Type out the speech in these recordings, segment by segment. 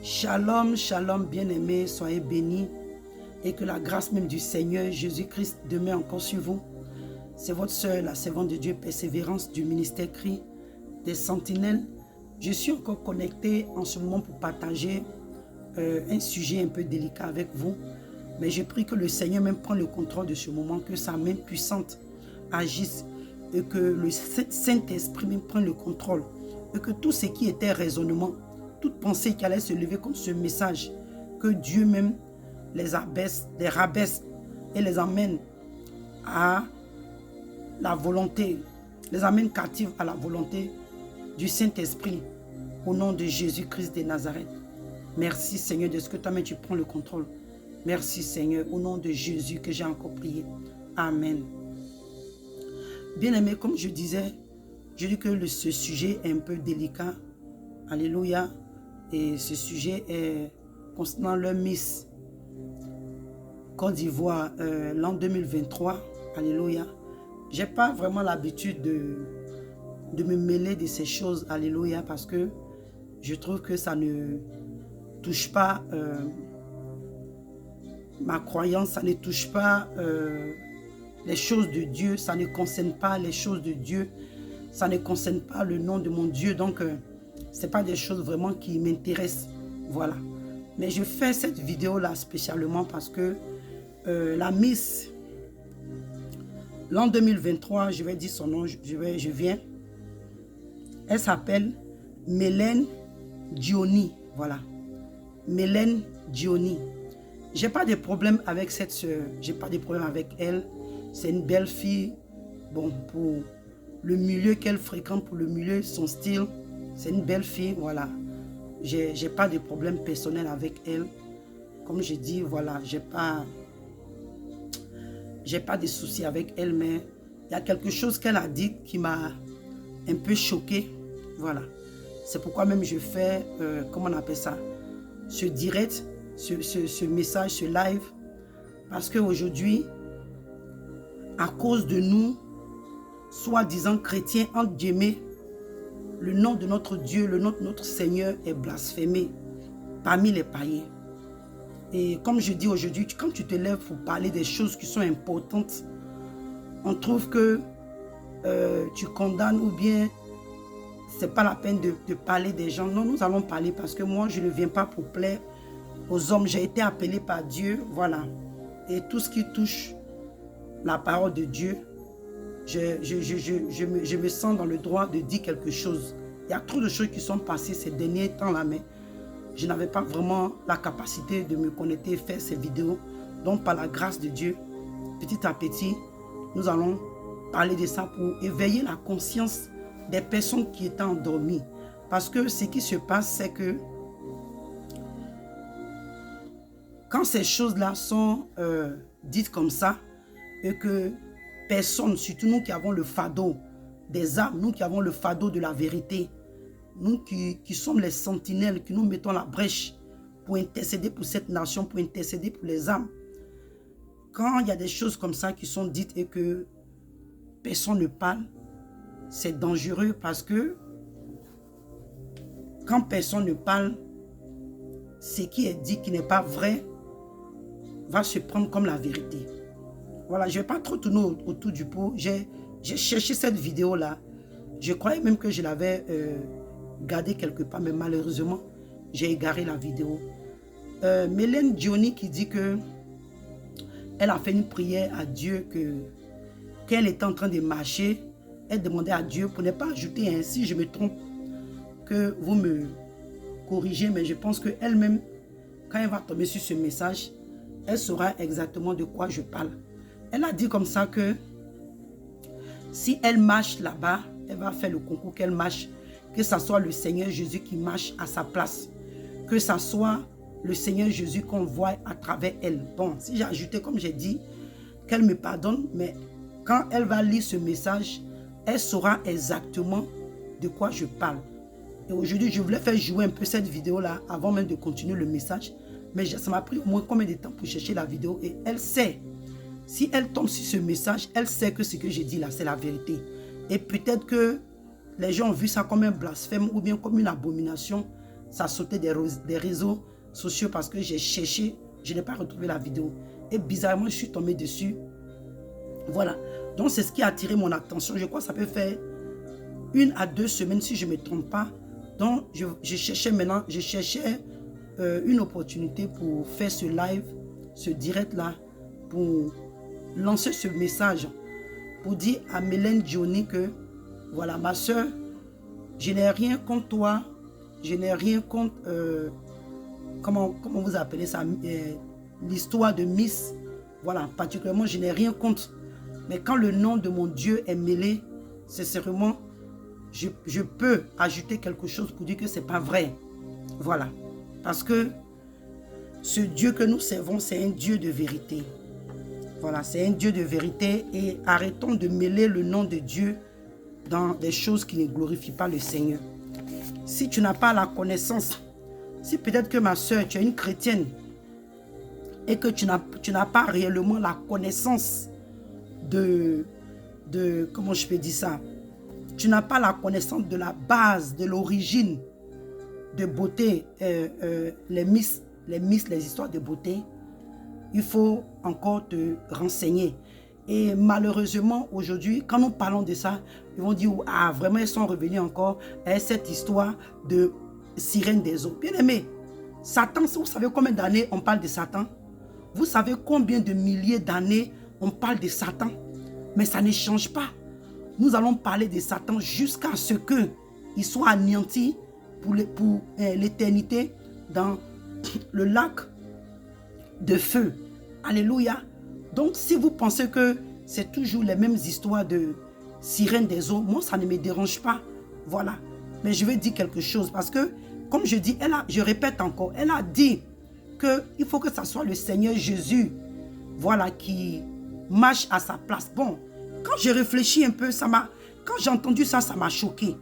Shalom, shalom, bien-aimés, soyez bénis et que la grâce même du Seigneur Jésus-Christ demeure encore sur vous. C'est votre sœur, la servante de Dieu, Persévérance du ministère Cri des Sentinelles. Je suis encore connecté en ce moment pour partager un sujet un peu délicat avec vous. Mais je prie que le Seigneur même prenne le contrôle de ce moment, que sa main puissante agisse et que le Saint-Esprit même prenne le contrôle. Et que tout ce qui était raisonnement, toute pensée qui allait se lever contre ce message, que Dieu même les abaisse, les rabaisse et les amène à la volonté, les amène captifs à la volonté du Saint-Esprit, au nom de Jésus-Christ de Nazareth. Merci Seigneur de ce que toi-même tu prends le contrôle. Merci Seigneur, au nom de Jésus que j'ai encore prié. Amen. Bien-aimé, comme je disais, je dis que ce sujet est un peu délicat. Alléluia. Et ce sujet est concernant le Miss Côte d'Ivoire l'an 2023. Alléluia. Je n'ai pas vraiment l'habitude de me mêler de ces choses. Alléluia. Parce que je trouve que ça ne touche pas ma croyance. Ça ne touche pas les choses de Dieu. Ça ne concerne pas les choses de Dieu. Ça ne concerne pas le nom de mon Dieu. Donc, ce n'est pas des choses vraiment qui m'intéressent. Voilà. Mais je fais cette vidéo-là spécialement parce que la Miss, l'an 2023, je vais dire son nom, je viens. Elle s'appelle Mélène Diony. Voilà. Mélène Diony. Je n'ai pas de problème avec cette soeur. Je n'ai pas de problème avec elle. C'est une belle fille. Bon, pour le milieu qu'elle fréquente, pour le milieu, son style, c'est une belle fille, voilà. J'ai pas de problème personnel avec elle. Comme je dis, voilà, j'ai pas de soucis avec elle, mais il y a quelque chose qu'elle a dit qui m'a un peu choqué, voilà. C'est pourquoi même je fais, comment on appelle ça, ce direct, ce message, ce live, parce qu'aujourd'hui, à cause de nous, soi-disant chrétiens, entre guillemets, le nom de notre Dieu, le nom de notre Seigneur est blasphémé parmi les païens. Et comme je dis aujourd'hui, quand tu te lèves pour parler des choses qui sont importantes, on trouve que tu condamnes ou bien c'est pas la peine de parler des gens. Non, nous allons parler parce que moi, je ne viens pas pour plaire aux hommes. J'ai été appelé par Dieu, voilà. Et tout ce qui touche la parole de Dieu, je me sens dans le droit de dire quelque chose. Il y a trop de choses qui sont passées ces derniers temps-là, mais je n'avais pas vraiment la capacité de me connecter et faire ces vidéos. Donc, par la grâce de Dieu, petit à petit, nous allons parler de ça pour éveiller la conscience des personnes qui étaient endormies. Parce que ce qui se passe, c'est que quand ces choses-là sont dites comme ça, et que personne, surtout nous qui avons le fardeau des âmes, nous qui avons le fardeau de la vérité, nous qui sommes les sentinelles, qui nous mettons la brèche pour intercéder pour cette nation, pour intercéder pour les âmes. Quand il y a des choses comme ça qui sont dites et que personne ne parle, c'est dangereux parce que quand personne ne parle, ce qui est dit qui n'est pas vrai va se prendre comme la vérité. Voilà, je ne vais pas trop tourner autour du pot. J'ai cherché cette vidéo-là. Je croyais même que je l'avais gardée quelque part, mais malheureusement, j'ai égaré la vidéo. Mélène Diony qui dit que elle a fait une prière à Dieu qu'elle était en train de marcher. Elle demandait à Dieu pour ne pas ajouter ainsi, je me trompe, que vous me corrigez, mais je pense qu'elle-même, quand elle va tomber sur ce message, elle saura exactement de quoi je parle. Elle a dit comme ça que si elle marche là-bas, elle va faire le concours qu'elle marche, que ce soit le Seigneur Jésus qui marche à sa place, que ce soit le Seigneur Jésus qu'on voit à travers elle. Bon, si j'ai ajouté, comme j'ai dit, qu'elle me pardonne, mais quand elle va lire ce message, elle saura exactement de quoi je parle. Et aujourd'hui, je voulais faire jouer un peu cette vidéo-là avant même de continuer le message, mais ça m'a pris au moins combien de temps pour chercher la vidéo et elle sait. Si elle tombe sur ce message, elle sait que ce que j'ai dit là, c'est la vérité. Et peut-être que les gens ont vu ça comme un blasphème ou bien comme une abomination ça sautait des réseaux sociaux parce que j'ai cherché, je n'ai pas retrouvé la vidéo. Et bizarrement, je suis tombé dessus. Voilà. Donc, c'est ce qui a attiré mon attention. Je crois que ça peut faire 1 à 2 semaines si je ne me trompe pas. Donc, je cherchais maintenant, une opportunité pour faire ce live, ce direct-là, pour lancer ce message, pour dire à Mélène Diony que, voilà, ma soeur, je n'ai rien contre toi, je n'ai rien contre, comment vous appelez ça, l'histoire de Miss, voilà, particulièrement, je n'ai rien contre. Mais quand le nom de mon Dieu est mêlé, sincèrement, je peux ajouter quelque chose pour dire que ce n'est pas vrai. Voilà. Parce que ce Dieu que nous servons, c'est un Dieu de vérité. Voilà, c'est un Dieu de vérité. Et arrêtons de mêler le nom de Dieu dans des choses qui ne glorifient pas le Seigneur. Si tu n'as pas la connaissance, si peut-être que ma soeur, tu es une chrétienne et que tu n'as pas réellement la connaissance de comment je peux dire ça, tu n'as pas la connaissance de la base, de l'origine de beauté, les histoires de beauté, il faut encore te renseigner. Et malheureusement, aujourd'hui, quand nous parlons de ça, ils vont dire, ah, vraiment, ils sont revenus encore à cette histoire de sirène des eaux. Bien aimé, Satan, vous savez combien d'années on parle de Satan? Vous savez combien de milliers d'années on parle de Satan? Mais ça ne change pas. Nous allons parler de Satan jusqu'à ce qu'il soit anéanti pour l'éternité dans le lac de feu. Alléluia. Donc, si vous pensez que c'est toujours les mêmes histoires de sirène des eaux, moi, ça ne me dérange pas. Voilà. Mais je vais dire quelque chose parce que, comme je dis, je répète encore, elle a dit qu'il faut que ce soit le Seigneur Jésus, voilà, qui marche à sa place. Bon, quand j'ai réfléchi un peu, quand j'ai entendu ça, ça m'a choqué.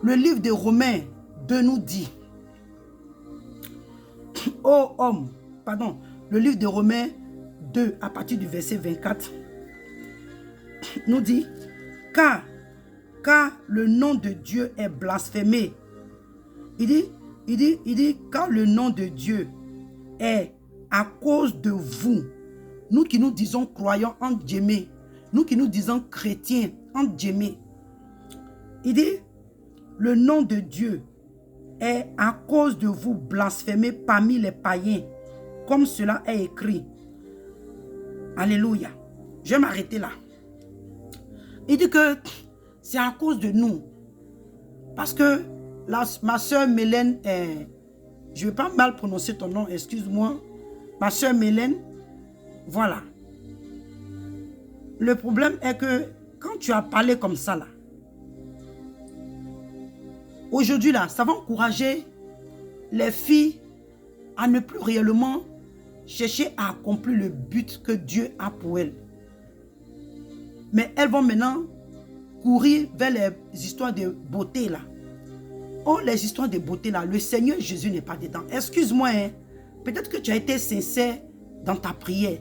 Le livre de Romains 2 nous dit, ô homme, pardon, le livre de Romains 2, à partir du verset 24, nous dit, car le nom de Dieu est blasphémé. Il dit, car le nom de Dieu est à cause de vous, nous qui nous disons croyants, entre guillemets, nous qui nous disons chrétiens, entre guillemets. Il dit, le nom de Dieu est à cause de vous blasphémé parmi les païens, comme cela est écrit. Alléluia. Je vais m'arrêter là. Il dit que c'est à cause de nous. Parce que ma soeur Mélène, je ne vais pas mal prononcer ton nom, excuse-moi. Ma soeur Mélène, voilà. Le problème est que quand tu as parlé comme ça là, aujourd'hui là, ça va encourager les filles à ne plus réellement chercher à accomplir le but que Dieu a pour elles. Mais elles vont maintenant courir vers les histoires de beauté là. Oh, les histoires de beauté là, le Seigneur Jésus n'est pas dedans. Excuse-moi, hein, peut-être que tu as été sincère dans ta prière.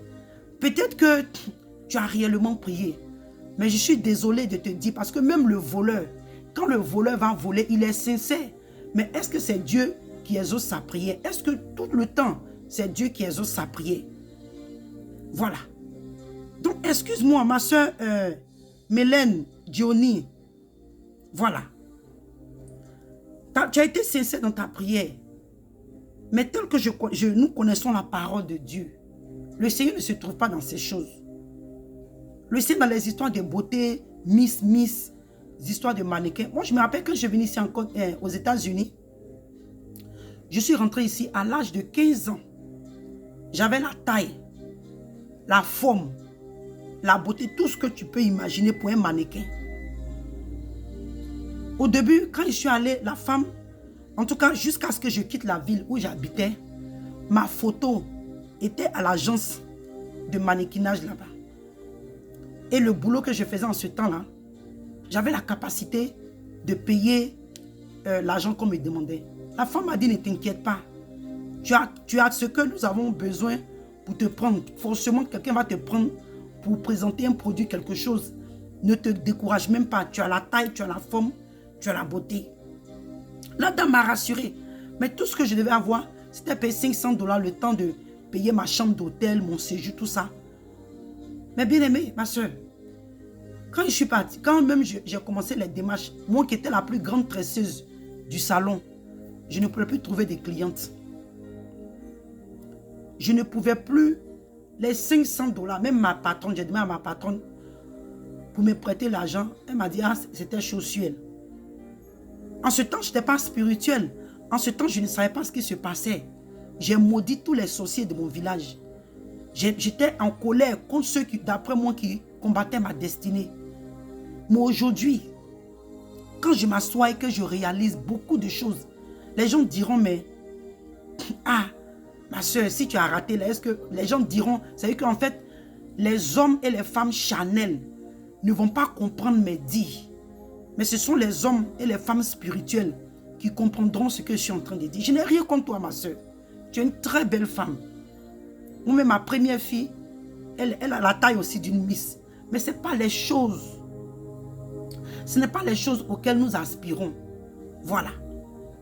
Peut-être que tu as réellement prié. Mais je suis désolé de te dire, parce que même le voleur, quand le voleur va voler, il est sincère. Mais est-ce que c'est Dieu qui exauce sa prière? Est-ce que tout le temps, c'est Dieu qui exauce sa prière? Voilà. Donc, excuse-moi, ma soeur Mélène Diony. Voilà. Tu as été sincère dans ta prière. Mais tel que nous connaissons la parole de Dieu, le Seigneur ne se trouve pas dans ces choses. Le Seigneur dans les histoires de beauté, Miss, les histoires de mannequins. Moi, je me rappelle quand je suis venu ici encore aux États-Unis, je suis rentré ici à l'âge de 15 ans. J'avais la taille, la forme, la beauté, tout ce que tu peux imaginer pour un mannequin. Au début, quand je suis allé, la femme, en tout cas jusqu'à ce que je quitte la ville où j'habitais, ma photo était à l'agence de mannequinage là-bas. Et le boulot que je faisais en ce temps-là, j'avais la capacité de payer l'argent qu'on me demandait. La femme m'a dit, ne t'inquiète pas. Tu as ce que nous avons besoin pour te prendre. Forcément, quelqu'un va te prendre pour présenter un produit, quelque chose. Ne te décourage même pas. Tu as la taille, tu as la forme, tu as la beauté. La dame m'a rassuré. Mais tout ce que je devais avoir, c'était payer 500 $, le temps de payer ma chambre d'hôtel, mon séjour, tout ça. Mais bien aimé, ma soeur, quand je suis partie, quand même j'ai commencé les démarches, moi qui étais la plus grande tresseuse du salon, je ne pouvais plus trouver des clientes. Je ne pouvais plus, les 500 $, même ma patronne, j'ai demandé à ma patronne pour me prêter l'argent. Elle m'a dit, ah, c'était chaussure. En ce temps, je n'étais pas spirituel. En ce temps, je ne savais pas ce qui se passait. J'ai maudit tous les sorciers de mon village. J'étais en colère contre ceux qui, d'après moi, qui combattaient ma destinée. Mais aujourd'hui, quand je m'assois et que je réalise beaucoup de choses, les gens diront, mais, ah, ma soeur, si tu as raté, est-ce que les gens diront, c'est-à-dire qu'en fait, les hommes et les femmes charnels ne vont pas comprendre mes dits. Mais ce sont les hommes et les femmes spirituelles qui comprendront ce que je suis en train de dire. Je n'ai rien contre toi, ma soeur. Tu es une très belle femme. Moi-même, ma première fille, elle a la taille aussi d'une miss. Mais ce n'est pas les choses. Ce n'est pas les choses auxquelles nous aspirons. Voilà.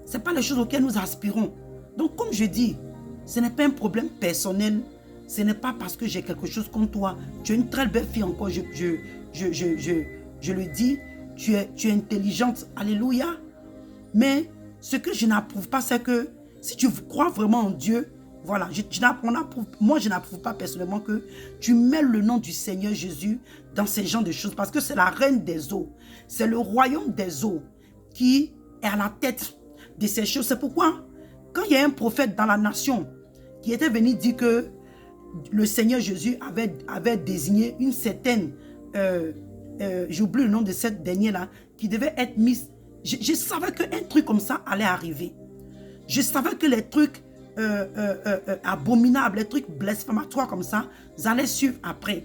Ce n'est pas les choses auxquelles nous aspirons. Donc, comme je dis, ce n'est pas un problème personnel. Ce n'est pas parce que j'ai quelque chose contre toi. Tu es une très belle fille encore. Je le dis. Tu es intelligente. Alléluia. Mais ce que je n'approuve pas, c'est que si tu crois vraiment en Dieu, voilà, moi je n'approuve pas personnellement que tu mets le nom du Seigneur Jésus dans ces genres de choses. Parce que c'est la reine des eaux. C'est le royaume des eaux qui est à la tête de ces choses. C'est pourquoi, quand il y a un prophète dans la nation qui était venu dire que le Seigneur Jésus avait désigné une certaine, j'oublie le nom de cette dernière-là, qui devait être mise. Je savais qu'un truc comme ça allait arriver. Je savais que les trucs abominables, les trucs blasphématoires comme ça, allaient suivre après.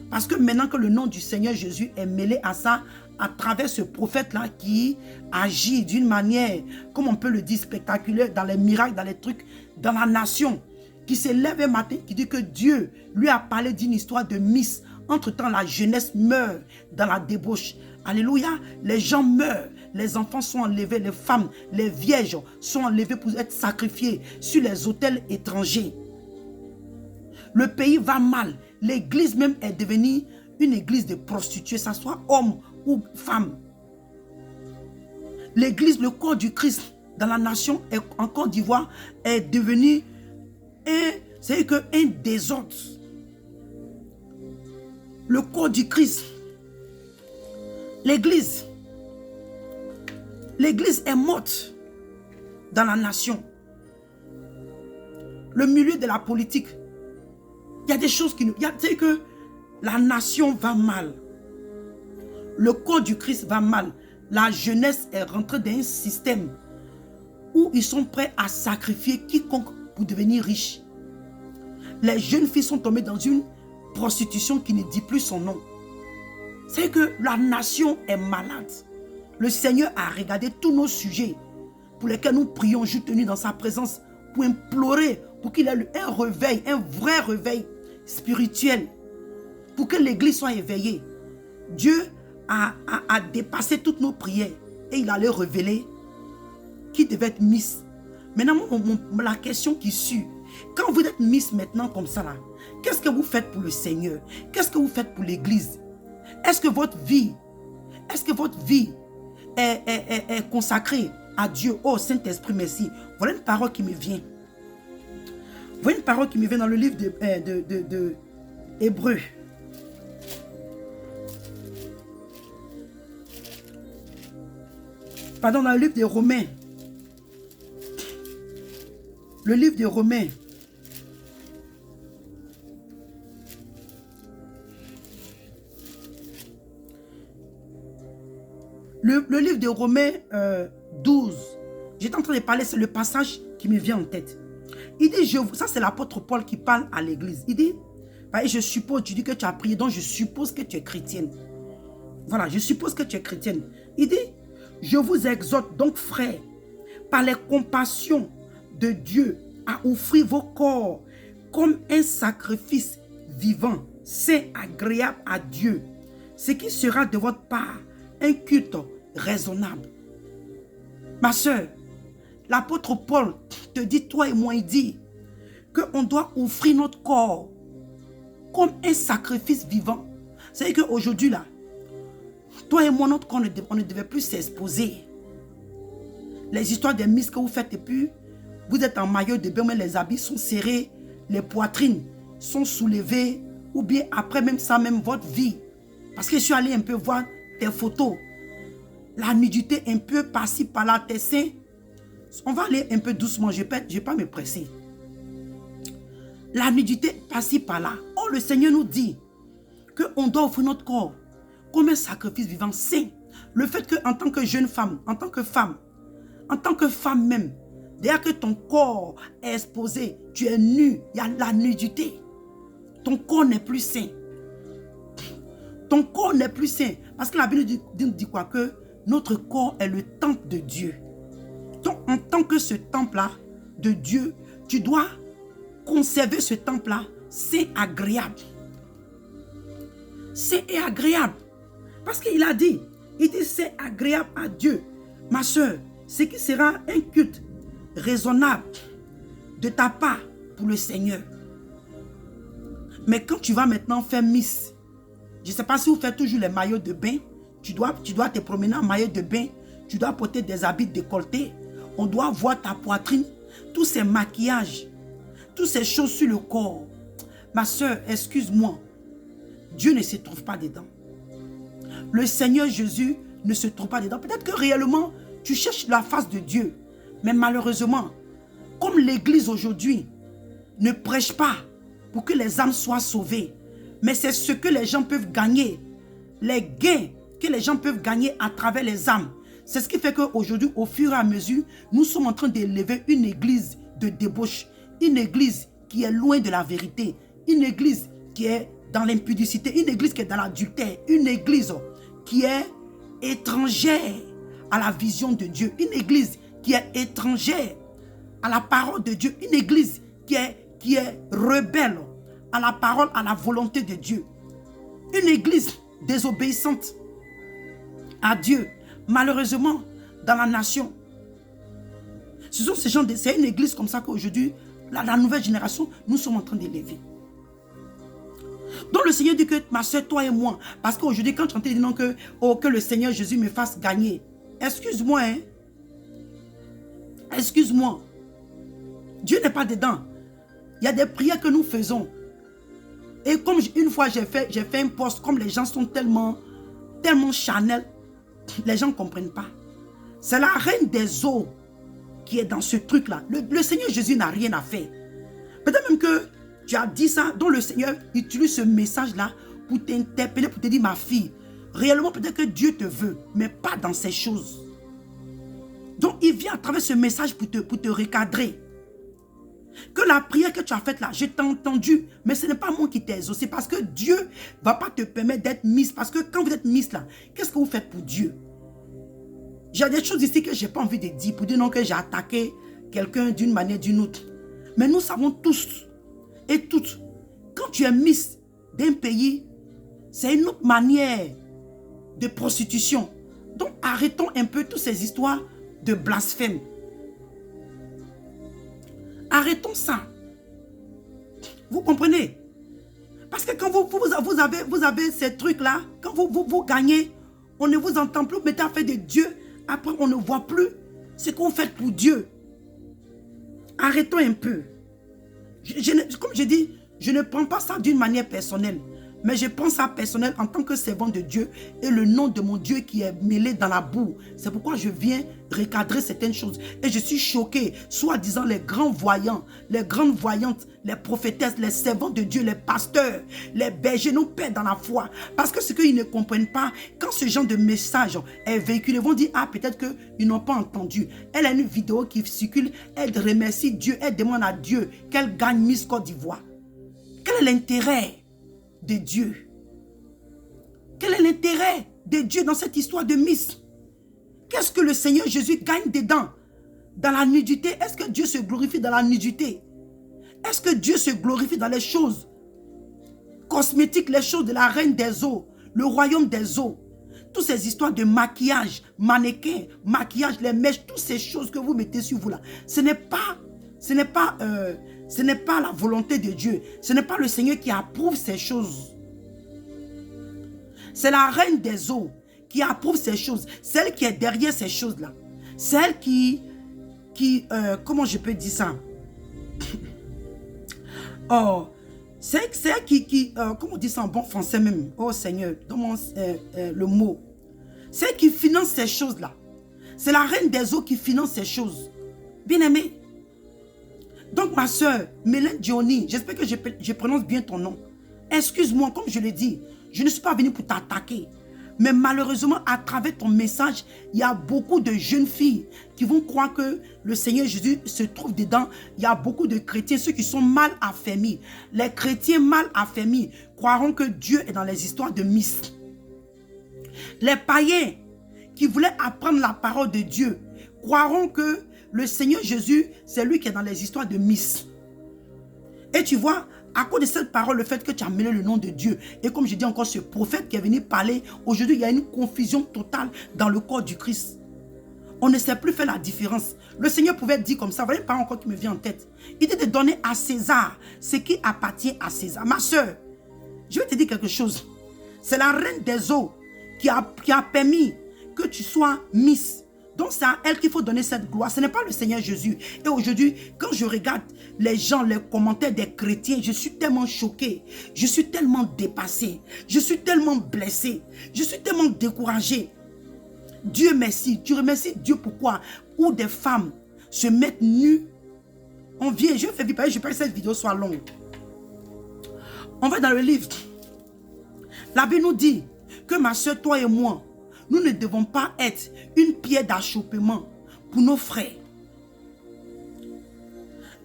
Parce que maintenant que le nom du Seigneur Jésus est mêlé à ça, à travers ce prophète-là qui agit d'une manière, comme on peut le dire, spectaculaire, dans les miracles, dans les trucs, dans la nation, qui se lève un matin, qui dit que Dieu lui a parlé d'une histoire de miss. Entre-temps, la jeunesse meurt dans la débauche. Alléluia. Les gens meurent. Les enfants sont enlevés. Les femmes, les vierges sont enlevées pour être sacrifiées sur les autels étrangers. Le pays va mal. L'église même est devenue une église de prostituées, ça soit homme ou femme. L'église, le corps du Christ dans la nation en Côte d'Ivoire est devenu un désordre. Le corps du Christ. L'église est morte dans la nation. Le milieu de la politique. Il y a des choses qui nous... C'est que la nation va mal. Le corps du Christ va mal. La jeunesse est rentrée dans un système où ils sont prêts à sacrifier quiconque pour devenir riche. Les jeunes filles sont tombées dans une prostitution qui ne dit plus son nom. C'est que la nation est malade. Le Seigneur a regardé tous nos sujets pour lesquels nous prions jour et nuit dans sa présence pour implorer, pour qu'il ait un réveil, un vrai réveil spirituel, pour que l'église soit éveillée. Dieu a dépassé toutes nos prières et il allait révéler qui devait être Miss. Maintenant, la question qui suit, quand vous êtes Miss maintenant comme ça là, qu'est-ce que vous faites pour le Seigneur? Qu'est-ce que vous faites pour l'église? Est-ce que votre vie est consacrée à Dieu? Oh Saint-Esprit, merci. Voilà une parole qui me vient. Voilà une parole qui me vient dans le livre de Hébreux. Pardon, dans le livre des Romains. Le livre des Romains. Le livre de Romains 12. J'étais en train de parler, c'est le passage qui me vient en tête. Il dit, ça c'est l'apôtre Paul qui parle à l'église. Il dit, je suppose, tu dis que tu as prié, donc je suppose que tu es chrétienne. Voilà, je suppose que tu es chrétienne. Il dit, je vous exhorte donc frères, par les compassions de Dieu, à offrir vos corps comme un sacrifice vivant, saint, agréable à Dieu, ce qui sera de votre part un culte raisonnable. Ma soeur, l'apôtre Paul te dit, toi et moi, il dit qu'on doit offrir notre corps comme un sacrifice vivant. C'est-à-dire qu'aujourd'hui, là, toi et moi, notre corps, on ne devait plus s'exposer. Les histoires des miss que vous faites, et puis vous êtes en maillot de bain, mais les habits sont serrés, les poitrines sont soulevées, ou bien après même ça, même votre vie. Parce que je suis allé un peu voir tes photos. La nudité un peu par-ci, par-là, tes seins. On va aller un peu doucement, je ne vais pas me presser. La nudité par-ci, par-là. Oh, le Seigneur nous dit qu'on doit offrir notre corps comme un sacrifice vivant saint. Le fait qu'en tant que jeune femme, en tant que femme même, dès que ton corps est exposé, tu es nu, il y a la nudité. Ton corps n'est plus sain. Ton corps n'est plus sain. Parce que la Bible dit quoi? Que notre corps est le temple de Dieu. Donc, en tant que ce temple-là de Dieu, tu dois conserver ce temple-là saint, agréable. Saint et agréable. Parce qu'il a dit, il dit c'est agréable à Dieu. Ma soeur, ce qui sera un culte raisonnable de ta part pour le Seigneur. Mais quand tu vas maintenant faire miss, je ne sais pas si vous faites toujours les maillots de bain, tu dois te promener en maillot de bain, tu dois porter des habits décolletés, on doit voir ta poitrine, tous ces maquillages, toutes ces choses sur le corps. Ma soeur, excuse-moi, Dieu ne se trouve pas dedans. Le Seigneur Jésus ne se trouve pas dedans. Peut-être que réellement, tu cherches la face de Dieu. Mais malheureusement, comme l'Église aujourd'hui ne prêche pas pour que les âmes soient sauvées, mais c'est ce que les gens peuvent gagner, les gains que les gens peuvent gagner à travers les âmes. C'est ce qui fait qu'aujourd'hui, au fur et à mesure, nous sommes en train d'élever une église de débauche, une église qui est loin de la vérité, une église qui est dans l'impudicité, une église qui est dans l'adultère, une église qui est étrangère à la vision de Dieu, une église qui est étrangère à la parole de Dieu, une église qui est rebelle à la parole, à la volonté de Dieu, une église désobéissante à Dieu. Malheureusement, dans la nation, ce sont ces gens, c'est une église comme ça qu'aujourd'hui, la nouvelle génération, nous sommes en train d'élever. Donc le Seigneur dit que ma soeur, toi et moi, parce qu'aujourd'hui, quand tu entends dire non que le Seigneur Jésus me fasse gagner, excuse-moi, hein. Excuse-moi. Dieu n'est pas dedans. Il y a des prières que nous faisons. Et comme une fois j'ai fait un post, comme les gens sont tellement charnels, les gens ne comprennent pas. C'est la reine des eaux qui est dans ce truc-là. Le Seigneur Jésus n'a rien à faire. Peut-être même que tu as dit ça, dont le Seigneur utilise ce message-là pour t'interpeller, pour te dire, ma fille, réellement peut-être que Dieu te veut, mais pas dans ces choses. Donc il vient à travers ce message pour te recadrer. Que la prière que tu as faite là, je t'ai entendu, mais ce n'est pas moi qui t'ai exaucé, parce que Dieu ne va pas te permettre d'être miss. Parce que quand vous êtes miss là, qu'est-ce que vous faites pour Dieu? J'ai des choses ici que je n'ai pas envie de dire, pour dire non que j'ai attaqué quelqu'un d'une manière ou d'une autre. Mais nous savons tous et toutes, quand tu es miss d'un pays, c'est une autre manière de prostitution. Donc arrêtons un peu toutes ces histoires de blasphème. Arrêtons ça. Vous comprenez? Parce que quand vous avez ces trucs-là, quand vous gagnez, on ne vous entend plus, vous mettez à faire de Dieu. Après, on ne voit plus ce que vous faites pour Dieu. Arrêtons un peu. Comme je dis, je ne prends pas ça d'une manière personnelle. Mais je prends ça personnel en tant que servant de Dieu et le nom de mon Dieu qui est mêlé dans la boue. C'est pourquoi je viens recadrer certaines choses. Et je suis choqué, soi-disant les grands voyants, les grandes voyantes, les prophétesses, les servants de Dieu, les pasteurs, les bergers, nos pères dans la foi. Parce que ce qu'ils ne comprennent pas, quand ce genre de message est véhiculé, ils vont dire, ah peut-être qu'ils n'ont pas entendu. Elle a une vidéo qui circule, elle remercie Dieu, elle demande à Dieu qu'elle gagne Miss Côte d'Ivoire. Quel est l'intérêt de Dieu? Quel est l'intérêt de Dieu dans cette histoire de Miss? Qu'est-ce que le Seigneur Jésus gagne dedans? Dans la nudité, est-ce que Dieu se glorifie dans la nudité? Est-ce que Dieu se glorifie dans les choses cosmétiques, les choses de la reine des eaux, le royaume des eaux? toutes ces histoires de maquillage, mannequin, maquillage, les mèches, toutes ces choses que vous mettez sur vous là, ce n'est pas la volonté de Dieu. Ce n'est pas le Seigneur qui approuve ces choses. C'est la reine des eaux qui approuve ces choses. Celle qui est derrière ces choses-là. Celle qui comment je peux dire ça? Oh, c'est elle qui comment on dit ça en bon français même? Oh Seigneur, donne-moi le mot. C'est elle qui finance ces choses-là. C'est la reine des eaux qui finance ces choses. Bien-aimé. Donc ma soeur, Mélène Diony, j'espère que je prononce bien ton nom. Excuse-moi, comme je l'ai dit, je ne suis pas venu pour t'attaquer. Mais malheureusement, à travers ton message, il y a beaucoup de jeunes filles qui vont croire que le Seigneur Jésus se trouve dedans. Il y a beaucoup de chrétiens, ceux qui sont mal affermis. Les chrétiens mal affermis croiront que Dieu est dans les histoires de Miss. Les païens qui voulaient apprendre la parole de Dieu croiront que le Seigneur Jésus, c'est lui qui est dans les histoires de Miss. Et tu vois, à cause de cette parole, le fait que tu as mêlé le nom de Dieu, et comme je dis encore, ce prophète qui est venu parler, aujourd'hui, il y a une confusion totale dans le corps du Christ. On ne sait plus faire la différence. Le Seigneur pouvait dire comme ça, vous voyez pas encore qui me vient en tête. Il dit de donner à César ce qui appartient à César. Ma soeur, je vais te dire quelque chose. C'est la reine des eaux qui a permis que tu sois Miss. Donc c'est à elle qu'il faut donner cette gloire. Ce n'est pas le Seigneur Jésus. Et aujourd'hui, quand je regarde les gens, les commentaires des chrétiens, je suis tellement choqué. Je suis tellement dépassé. Je suis tellement blessé. Je suis tellement découragé. Dieu merci. Tu remercies Dieu pourquoi? Où des femmes se mettent nues. On vient, je fais vite, je prie que cette vidéo soit longue. On va dans le livre. La Bible nous dit que ma soeur, toi et moi, nous ne devons pas être une pierre d'achoppement pour nos frères.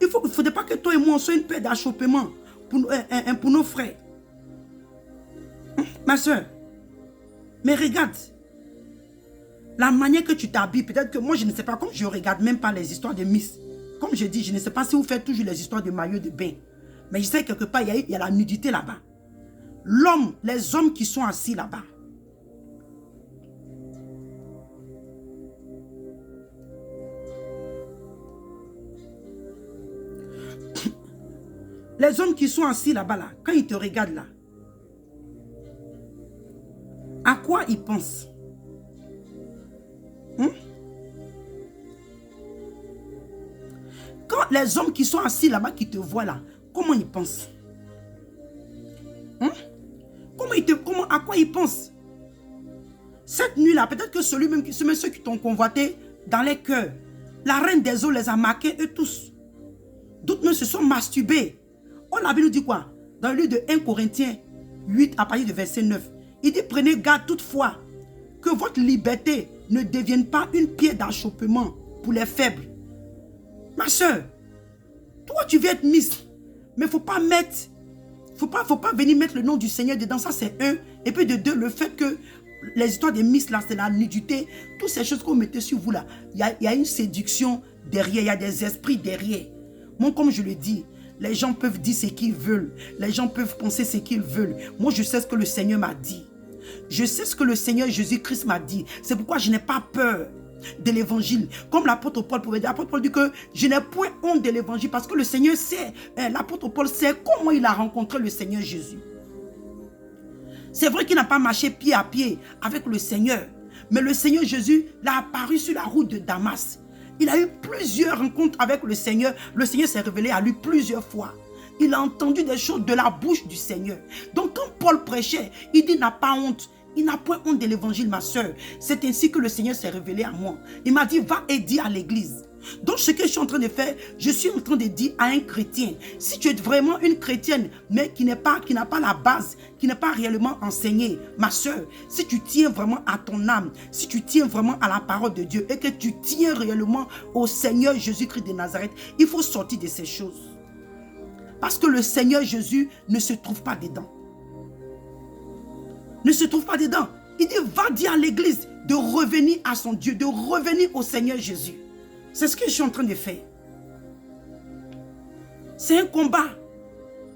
Il ne faudrait pas que toi et moi, on soit une pierre d'achoppement pour nos frères. Ma soeur, mais regarde, la manière que tu t'habilles, peut-être que moi, je ne sais pas, comme je ne regarde même pas les histoires de Miss. Comme je dis, je ne sais pas si vous faites toujours les histoires de maillots de bain. Mais je sais que quelque part, il y a la nudité là-bas. Les hommes qui sont assis là-bas, les hommes qui sont assis là-bas, là, quand ils te regardent là, à quoi ils pensent? Quand les hommes qui sont assis là-bas, qui te voient là, comment ils pensent? À quoi ils pensent? Cette nuit-là, peut-être que ceux qui t'ont convoité dans les cœurs, la reine des eaux les a marqués, eux tous. D'autres même se sont masturbés. Oh, la Bible nous dit quoi? Dans le livre de 1 Corinthiens 8, à partir du verset 9, il dit, prenez garde toutefois que votre liberté ne devienne pas une pierre d'achoppement pour les faibles. Ma soeur, toi tu veux être Miss, mais faut pas venir mettre le nom du Seigneur dedans, ça c'est un. Et puis de deux, le fait que les histoires de Miss là, c'est la nudité, toutes ces choses qu'on mettait sur vous là, il y a une séduction derrière, il y a des esprits derrière. Moi, comme je le dis, les gens peuvent dire ce qu'ils veulent, les gens peuvent penser ce qu'ils veulent. Moi, je sais ce que le Seigneur m'a dit. Je sais ce que le Seigneur Jésus-Christ m'a dit. C'est pourquoi je n'ai pas peur de l'évangile. Comme l'apôtre Paul pouvait dire, l'apôtre Paul dit que je n'ai point honte de l'évangile parce que le Seigneur sait, l'apôtre Paul sait comment il a rencontré le Seigneur Jésus. C'est vrai qu'il n'a pas marché pied à pied avec le Seigneur, mais le Seigneur Jésus l'a apparu sur la route de Damas. Il a eu plusieurs rencontres avec le Seigneur. Le Seigneur s'est révélé à lui plusieurs fois. Il a entendu des choses de la bouche du Seigneur. Donc quand Paul prêchait, il dit, il n'a pas honte. Il n'a point honte de l'évangile, ma soeur. C'est ainsi que le Seigneur s'est révélé à moi. Il m'a dit, va et dis à l'église. Donc ce que je suis en train de faire, je suis en train de dire à un chrétien, si tu es vraiment une chrétienne, mais qui n'a pas la base, qui n'est pas réellement enseignée, ma soeur, si tu tiens vraiment à ton âme, si tu tiens vraiment à la parole de Dieu et que tu tiens réellement au Seigneur Jésus-Christ de Nazareth, il faut sortir de ces choses. Parce que le Seigneur Jésus ne se trouve pas dedans. Ne se trouve pas dedans. Il dit, va dire à l'église de revenir à son Dieu, de revenir au Seigneur Jésus. C'est ce que je suis en train de faire. C'est un combat.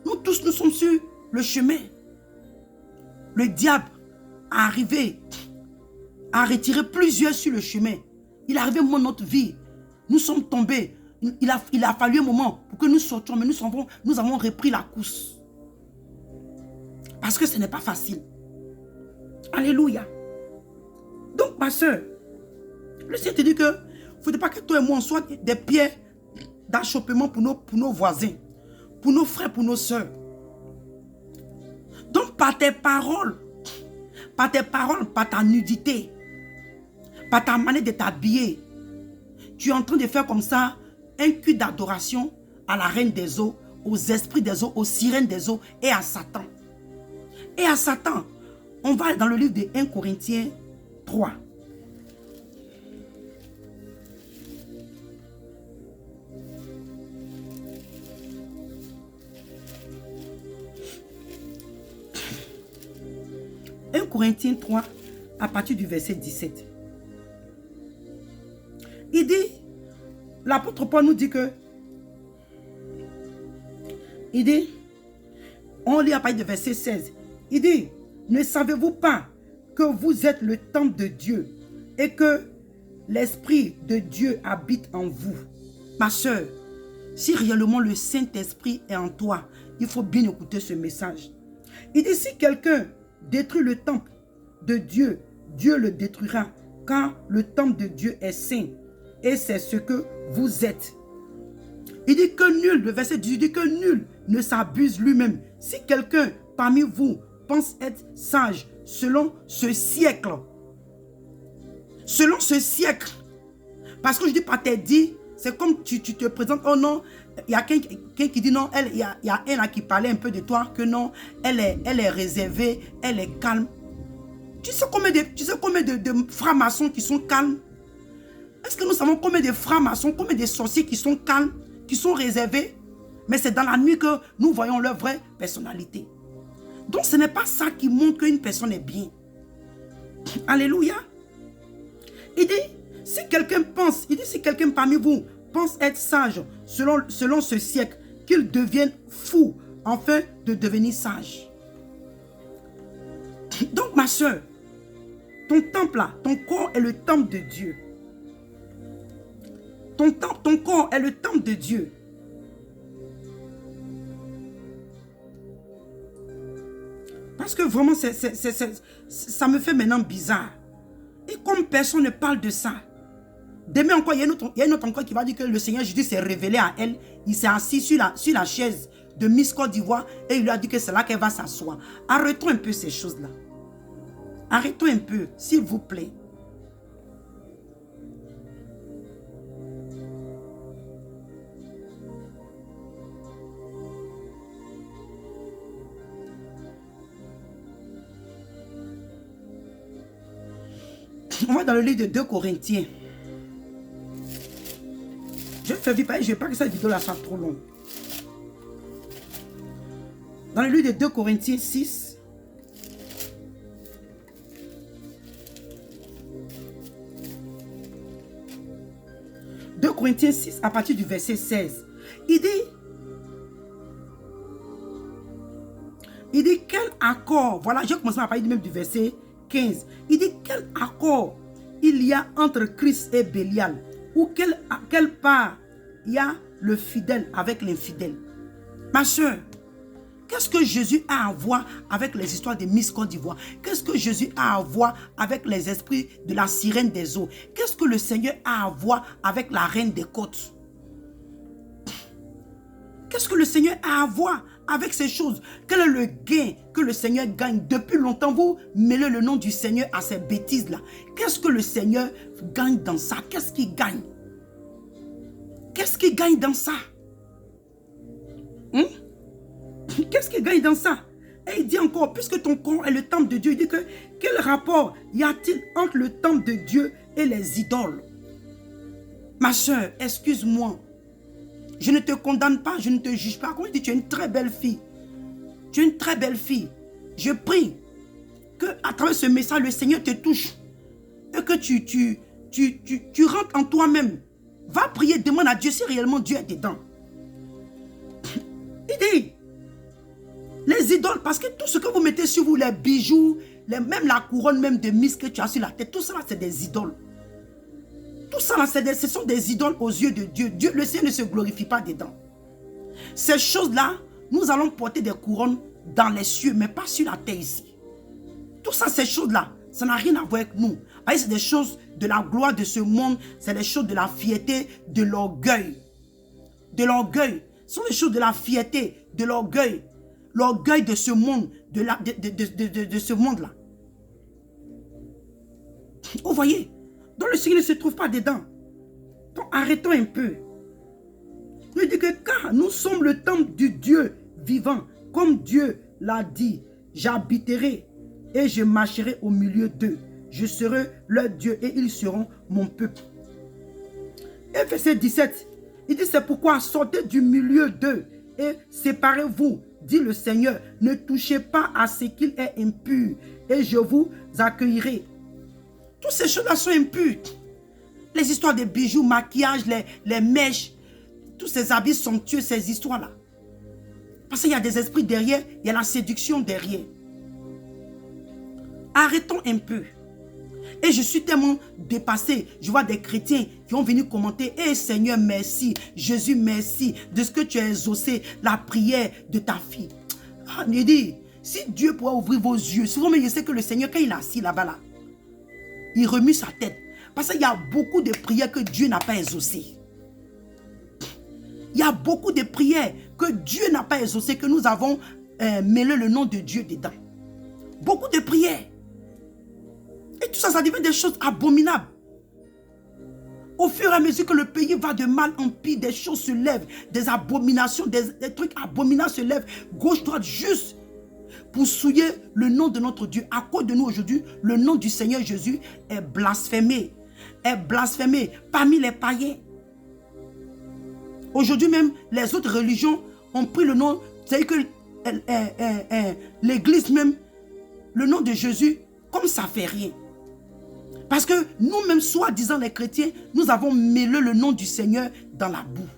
Nous tous, nous sommes sur le chemin. Le diable a arrivé a retiré plusieurs sur le chemin. Il est arrivé un moment de notre vie. Nous sommes tombés. Il a fallu un moment pour que nous sortions, mais nous avons repris la course. Parce que ce n'est pas facile. Alléluia. Donc, ma soeur, le Seigneur te dit que il ne faudrait pas que toi et moi, on soit des pierres d'achoppement pour nos voisins, pour nos frères, pour nos soeurs. Donc, par tes paroles, par ta nudité, par ta manière de t'habiller, tu es en train de faire comme ça un culte d'adoration à la reine des eaux, aux esprits des eaux, aux sirènes des eaux et à Satan. Et à Satan, on va dans le livre de 1 Corinthiens 3. Corinthiens 3, à partir du verset 17. Il dit, l'apôtre Paul nous dit que, il dit, on lit à partir du verset 16, il dit, ne savez-vous pas que vous êtes le temple de Dieu et que l'Esprit de Dieu habite en vous? Ma soeur, si réellement le Saint-Esprit est en toi, il faut bien écouter ce message. Il dit, si quelqu'un détruit le temple de Dieu, Dieu le détruira, car le temple de Dieu est saint, et c'est ce que vous êtes. Il dit que nul, le verset 18 dit que nul ne s'abuse lui-même. Si quelqu'un parmi vous pense être sage selon ce siècle, parce que je dis pas t'es dit, c'est comme tu te présentes, oh non, il y a quelqu'un qui dit non, il y a un là qui parlait un peu de toi, que non, elle est réservée, elle est calme. Tu sais combien de francs-maçons qui sont calmes? Est-ce que nous savons combien de francs-maçons, combien de sorciers qui sont calmes, qui sont réservés? Mais c'est dans la nuit que nous voyons leur vraie personnalité. Donc ce n'est pas ça qui montre qu'une personne est bien. Alléluia. Il dit, si quelqu'un si quelqu'un parmi vous pense être sage selon ce siècle, qu'il devienne fou afin de devenir sage. Donc ma soeur, ton temple là, ton corps est le temple de Dieu. Ton corps est le temple de Dieu. Parce que vraiment, ça me fait maintenant bizarre. Et comme personne ne parle de ça, demain encore, il y a une autre encore qui va dire que le Seigneur Jésus s'est révélé à elle. Il s'est assis sur la chaise de Miss Côte d'Ivoire et il lui a dit que c'est là qu'elle va s'asseoir. Arrêtons un peu ces choses-là. Arrêtons un peu, s'il vous plaît. On va dans le livre de 2 Corinthiens. Je fais vite, je ne veux pas que cette vidéo-là soit trop longue. Dans le livre de 2 Corinthiens 6. 2 Corinthiens 6, à partir du verset 16. Il dit quel accord, voilà, je commence à parler même du verset 15. Il dit quel accord il y a entre Christ et Bélial, ou quelle part il y a le fidèle avec l'infidèle. Ma soeur, qu'est-ce que Jésus a à voir avec les histoires de Miss Côte d'Ivoire? Qu'est-ce que Jésus a à voir avec les esprits de la sirène des eaux? Qu'est-ce que le Seigneur a à voir avec la reine des côtes? Qu'est-ce que le Seigneur a à voir avec ces choses? Quel est le gain que le Seigneur gagne? Depuis longtemps, vous mêlez le nom du Seigneur à ces bêtises-là. Qu'est-ce que le Seigneur gagne dans ça? Qu'est-ce qu'il gagne? Qu'est-ce qu'il gagne dans ça? Qu'est-ce qu'il gagne dans ça? Et il dit encore, puisque ton corps est le temple de Dieu, il dit que quel rapport y a-t-il entre le temple de Dieu et les idoles? Ma soeur, excuse-moi. Je ne te condamne pas, je ne te juge pas. Comme je dis, tu es une très belle fille. Tu es une très belle fille. Je prie que à travers ce message, le Seigneur te touche. Et que tu rentres en toi-même. Va prier, demande à Dieu si réellement Dieu est dedans. Il dit, les des idoles, parce que tout ce que vous mettez sur vous, les bijoux, même la couronne même de Miss que tu as sur la tête, tout ça c'est des idoles. Tout ça ce sont des idoles aux yeux de Dieu. Dieu. Le Seigneur ne se glorifie pas dedans. Ces choses-là, nous allons porter des couronnes dans les cieux, mais pas sur la terre ici. Tout ça, ces choses-là, ça n'a rien à voir avec nous. C'est des choses de la gloire de ce monde, c'est des choses de la fierté, de l'orgueil. De l'orgueil. Ce sont les choses de la fierté, de l'orgueil. L'orgueil de ce monde, de ce monde-là. Vous voyez? Donc le Seigneur ne se trouve pas dedans. Donc arrêtons un peu. Il dit que car nous sommes le temple du Dieu vivant, comme Dieu l'a dit, j'habiterai et je marcherai au milieu d'eux. Je serai leur Dieu et ils seront mon peuple. Et verset 17, il dit c'est pourquoi sortez du milieu d'eux et séparez-vous, dit le Seigneur. Ne touchez pas à ce qu'il est impur et je vous accueillerai. Toutes ces choses-là sont impures. Les histoires de bijoux, maquillage, les mèches, tous ces habits somptueux, ces histoires-là. Parce qu'il y a des esprits derrière, il y a la séduction derrière. Arrêtons un peu. Et je suis tellement dépassé. Je vois des chrétiens qui ont venu commenter. « Eh Seigneur, merci. Jésus, merci de ce que tu as exaucé la prière de ta fille. » Ah, il dit, si Dieu pourrait ouvrir vos yeux, souvent, mais je sais que le Seigneur, quand il est assis là-bas, là, il remue sa tête. Parce qu'il y a beaucoup de prières que Dieu n'a pas exaucées. Il y a beaucoup de prières que Dieu n'a pas exaucées, que nous avons mêlé le nom de Dieu dedans. Beaucoup de prières. Et tout ça, ça devient des choses abominables. Au fur et à mesure que le pays va de mal en pire, des choses se lèvent, des abominations, des trucs abominables se lèvent, gauche, droite, juste pour souiller le nom de notre Dieu. À cause de nous aujourd'hui, le nom du Seigneur Jésus est blasphémé. Est blasphémé parmi les païens. Aujourd'hui même, les autres religions ont pris le nom, c'est-à-dire que l'église même, le nom de Jésus, comme ça fait rien. Parce que nous-mêmes, soi-disant les chrétiens, nous avons mêlé le nom du Seigneur dans la boue.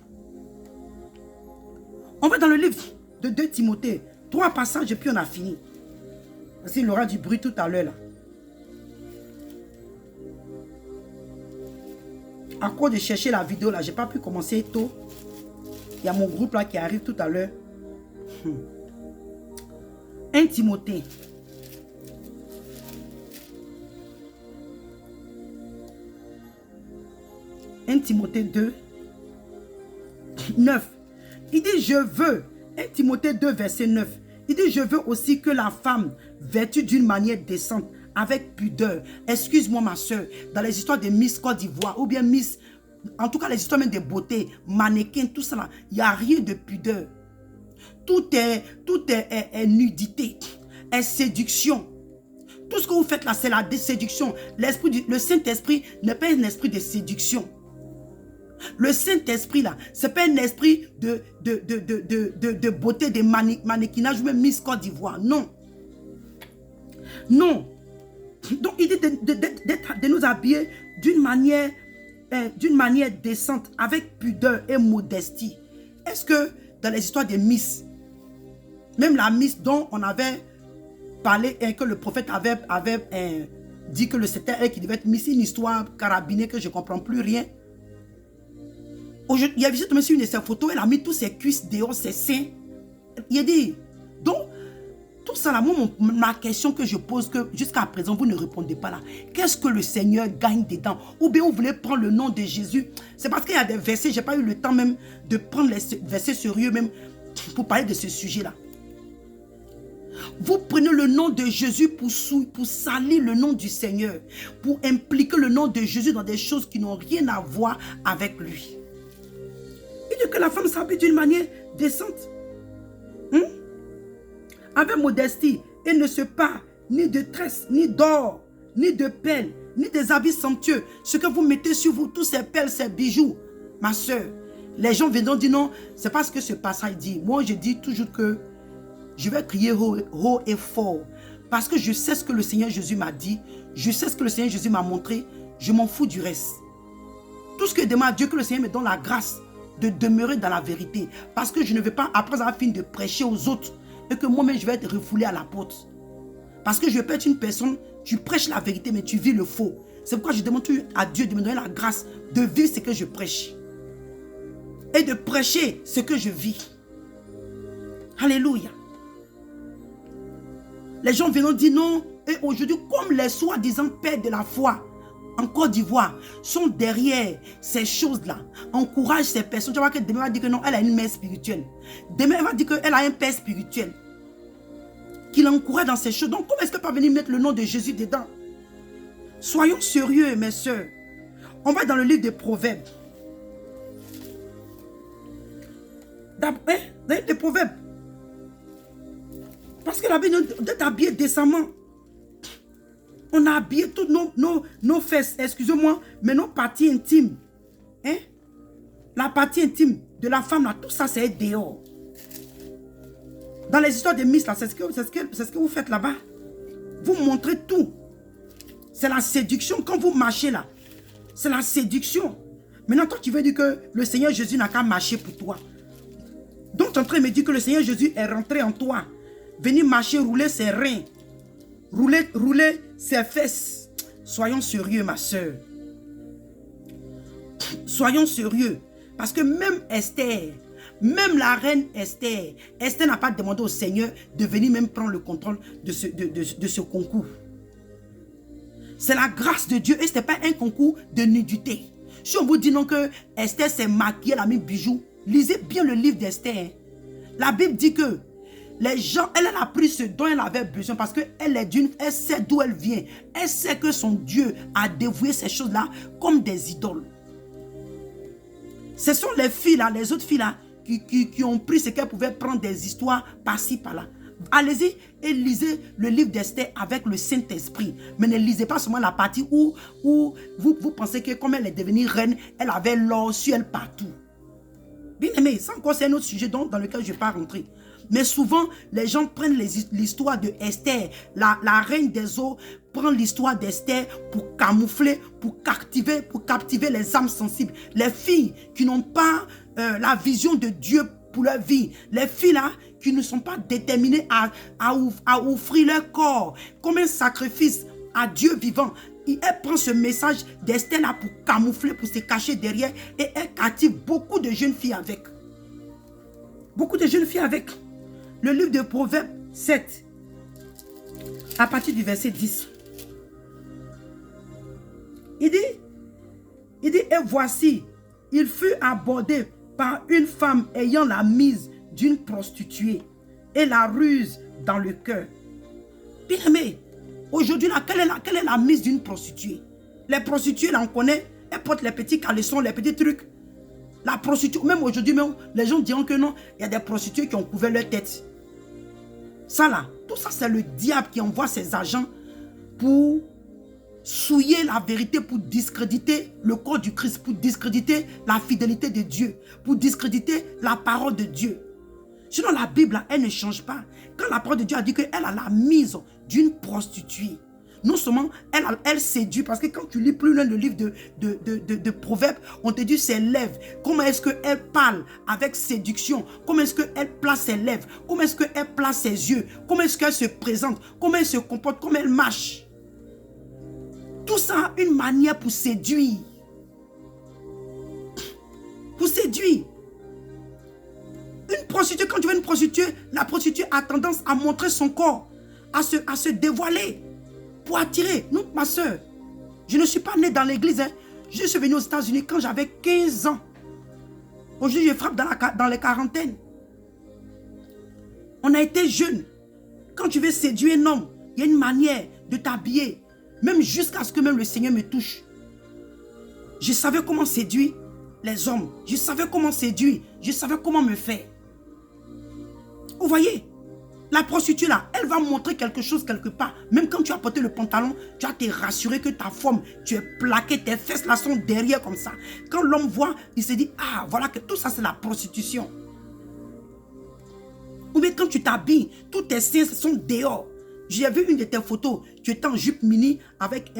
On va dans le livre de 2 Timothée. 3 passages et puis on a fini. Parce qu'il y aura du bruit tout à l'heure là. À cause de chercher la vidéo là, j'ai pas pu commencer tôt. Il y a mon groupe là qui arrive tout à l'heure. 1 Timothée. 1 Timothée 2, 9. Il dit, je veux, 1 Timothée 2, verset 9. Il dit, je veux aussi que la femme, vêtue d'une manière décente, avec pudeur. Excuse-moi ma soeur, dans les histoires de Miss Côte d'Ivoire, ou bien Miss, en tout cas les histoires même de beauté, mannequin, tout ça, il n'y a rien de pudeur. Tout est nudité, est séduction. Tout ce que vous faites là, c'est la séduction. Le Saint-Esprit n'est pas un esprit de séduction. Le Saint-Esprit là, ce n'est pas un esprit de beauté, de mannequinage, ou même Miss Côte d'Ivoire. Non. Non. Donc il dit de nous habiller d'une manière décente, avec pudeur et modestie. Est-ce que dans les histoires des Miss, même la Miss dont on avait parlé et que le prophète avait dit que c'était elle qui devait être Miss, une histoire carabinée que je ne comprends plus rien. Il y a visité une de ses photos, elle a mis tous ses cuisses dehors, ses seins. Il a dit, donc, tout ça là, moi, ma question que je pose, que jusqu'à présent, vous ne répondez pas là. Qu'est-ce que le Seigneur gagne dedans? Ou bien vous voulez prendre le nom de Jésus? C'est parce qu'il y a des versets, je n'ai pas eu le temps même de prendre les versets sérieux même pour parler de ce sujet-là. Vous prenez le nom de Jésus pour salir le nom du Seigneur, pour impliquer le nom de Jésus dans des choses qui n'ont rien à voir avec lui. Il dit que la femme s'habille d'une manière décente. Avec modestie. Et ne se pas ni de tresse, ni d'or, ni de perles, ni des habits somptueux. Ce que vous mettez sur vous, tous ces perles, ces bijoux. Ma soeur, les gens viendront dire non, c'est pas ce que ce passage dit. Moi, je dis toujours que je vais crier haut et fort. Parce que je sais ce que le Seigneur Jésus m'a dit. Je sais ce que le Seigneur Jésus m'a montré. Je m'en fous du reste. Tout ce que je demande à Dieu, que le Seigneur me donne la grâce de demeurer dans la vérité. Parce que je ne vais pas, après avoir fini de prêcher aux autres, et que moi-même je vais être refoulé à la porte. Parce que je peux être une personne, tu prêches la vérité mais tu vis le faux. C'est pourquoi je demande à Dieu de me donner la grâce de vivre ce que je prêche. Et de prêcher ce que je vis. Alléluia. Les gens viennent dire non. Et aujourd'hui, comme les soi-disant pères de la foi en Côte d'Ivoire sont derrière ces choses-là, encouragent ces personnes. Tu vois que demain, elle va dire que non, elle a une mère spirituelle. Demain, elle va dire qu'elle a un père spirituel. Qui l'encourage dans ces choses. Donc, comment est-ce qu'elle peut venir mettre le nom de Jésus dedans? Soyons sérieux, mes soeurs. On va dans le livre des Proverbes. Dans le livre des Proverbes. Parce que la Bible doit être habillée décemment. On a habillé toutes nos fesses, excusez-moi, mais nos parties intimes. Hein? La partie intime de la femme, là, tout ça, c'est dehors. Dans les histoires de Miss, là, c'est ce que vous faites là-bas. Vous montrez tout. C'est la séduction. Quand vous marchez là, c'est la séduction. Maintenant, toi, tu veux dire que le Seigneur Jésus n'a qu'à marcher pour toi. Donc, tu es en train de me dire que le Seigneur Jésus est rentré en toi. Venir marcher, rouler ses reins. Rouler ses fesses. Soyons sérieux, ma soeur. Soyons sérieux. Parce que même Esther, même la reine Esther, Esther n'a pas demandé au Seigneur de venir même prendre le contrôle de ce concours. C'est la grâce de Dieu et ce n'est pas un concours de nudité. Si on vous dit non que Esther s'est maquillée, elle a mis bijoux, lisez bien le livre d'Esther. Hein. La Bible dit que les gens, elle a pris ce dont elle avait besoin parce qu'elle elle sait d'où elle vient. Elle sait que son Dieu a dévoué ces choses-là comme des idoles. Ce sont les filles là, les autres filles là, qui ont pris ce qu'elles pouvaient prendre des histoires par-ci, par-là. Allez-y et lisez le livre d'Esther avec le Saint-Esprit. Mais ne lisez pas seulement la partie où vous pensez que comme elle est devenue reine, elle avait l'or sur elle partout. Bien aimé, ça encore c'est un autre sujet dans lequel je ne vais pas rentrer. Mais souvent, les gens prennent l'histoire de Esther, la reine des eaux, prend l'histoire d'Esther pour camoufler, pour captiver les âmes sensibles. Les filles qui n'ont pas la vision de Dieu pour leur vie. Les filles là, qui ne sont pas déterminées à offrir leur corps comme un sacrifice à Dieu vivant. Elle prend ce message d'Esther là pour camoufler, pour se cacher derrière et elle captive beaucoup de jeunes filles avec. Beaucoup de jeunes filles avec. Le livre de Proverbes 7, à partir du verset 10. Il dit, et voici, il fut abordé par une femme ayant la mise d'une prostituée et la ruse dans le cœur. Bien aimé, aujourd'hui, quelle est la mise d'une prostituée? Les prostituées, là, on connaît, elles portent les petits caleçons, les petits trucs. La prostituée, même aujourd'hui, les gens diront que non, il y a des prostituées qui ont couvert leur tête. Ça là, tout ça, c'est le diable qui envoie ses agents pour souiller la vérité, pour discréditer le corps du Christ, pour discréditer la fidélité de Dieu, pour discréditer la parole de Dieu. Sinon, la Bible, elle ne change pas. Quand la parole de Dieu a dit qu'elle a la mise d'une prostituée, non seulement elle séduit, parce que quand tu lis plus loin le livre de Proverbes, on te dit ses lèvres. Comment est-ce qu'elle parle avec séduction? Comment est-ce qu'elle place ses lèvres? Comment est-ce qu'elle place ses yeux? Comment est-ce qu'elle se présente? Comment elle se comporte? Comment elle marche? Tout ça a une manière pour séduire. Pour séduire. Une prostituée, quand tu veux une prostituée, la prostituée a tendance à montrer son corps, à se dévoiler. Pour attirer. Non, ma soeur, je ne suis pas né dans l'église. Hein. Je suis venu aux États-Unis quand j'avais 15 ans. Aujourd'hui, je frappe dans les quarantaines. On a été jeunes. Quand tu veux séduire un homme, il y a une manière de t'habiller. Même jusqu'à ce que même le Seigneur me touche. Je savais comment séduire les hommes. Je savais comment séduire. Je savais comment me faire. Vous voyez? La prostituée là, elle va montrer quelque chose quelque part. Même quand tu as porté le pantalon, tu vas te rassurer que ta forme, tu es plaqué, tes fesses là sont derrière comme ça. Quand l'homme voit, il se dit, ah voilà que tout ça c'est la prostitution. Ou bien quand tu t'habilles, tous tes seins sont dehors. J'ai vu une de tes photos, tu étais en jupe mini avec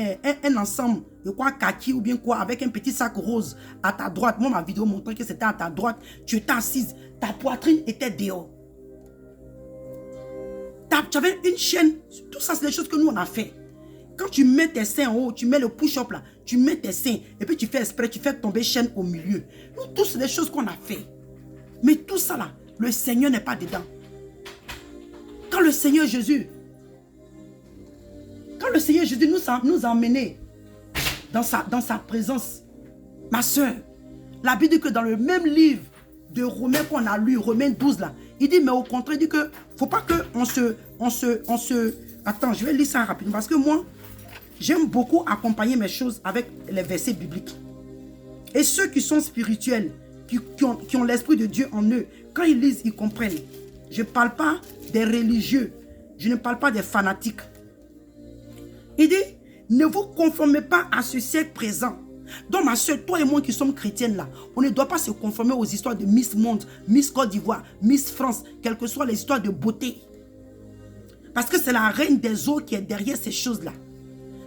un ensemble de quoi kaki ou bien quoi, avec un petit sac rose à ta droite. Moi ma vidéo montrait que c'était à ta droite. Tu étais assise, ta poitrine était dehors. tu avais une chaîne. Tout ça, c'est des choses que nous, on a fait. Quand tu mets tes seins en haut, tu mets le push-up là, tu mets tes seins et puis tu fais exprès, tu fais tomber chaîne au milieu. Nous tous, c'est des choses qu'on a fait. Mais tout ça là, le Seigneur n'est pas dedans. Quand le Seigneur Jésus nous a emmenés dans sa présence, ma soeur, la Bible dit que dans le même livre de Romains qu'on a lu, Romains 12 là, il dit mais au contraire, il dit que faut pas que on se... Attends, je vais lire ça rapidement parce que moi, j'aime beaucoup accompagner mes choses avec les versets bibliques. Et ceux qui sont spirituels, qui ont l'Esprit de Dieu en eux, quand ils lisent, ils comprennent. Je ne parle pas des religieux. Je ne parle pas des fanatiques. Il dit, ne vous conformez pas à ce siècle présent. Donc ma soeur, toi et moi qui sommes chrétiennes là, on ne doit pas se conformer aux histoires de Miss Monde, Miss Côte d'Ivoire, Miss France, quelles que soient les histoires de beauté. Parce que c'est la reine des eaux qui est derrière ces choses-là.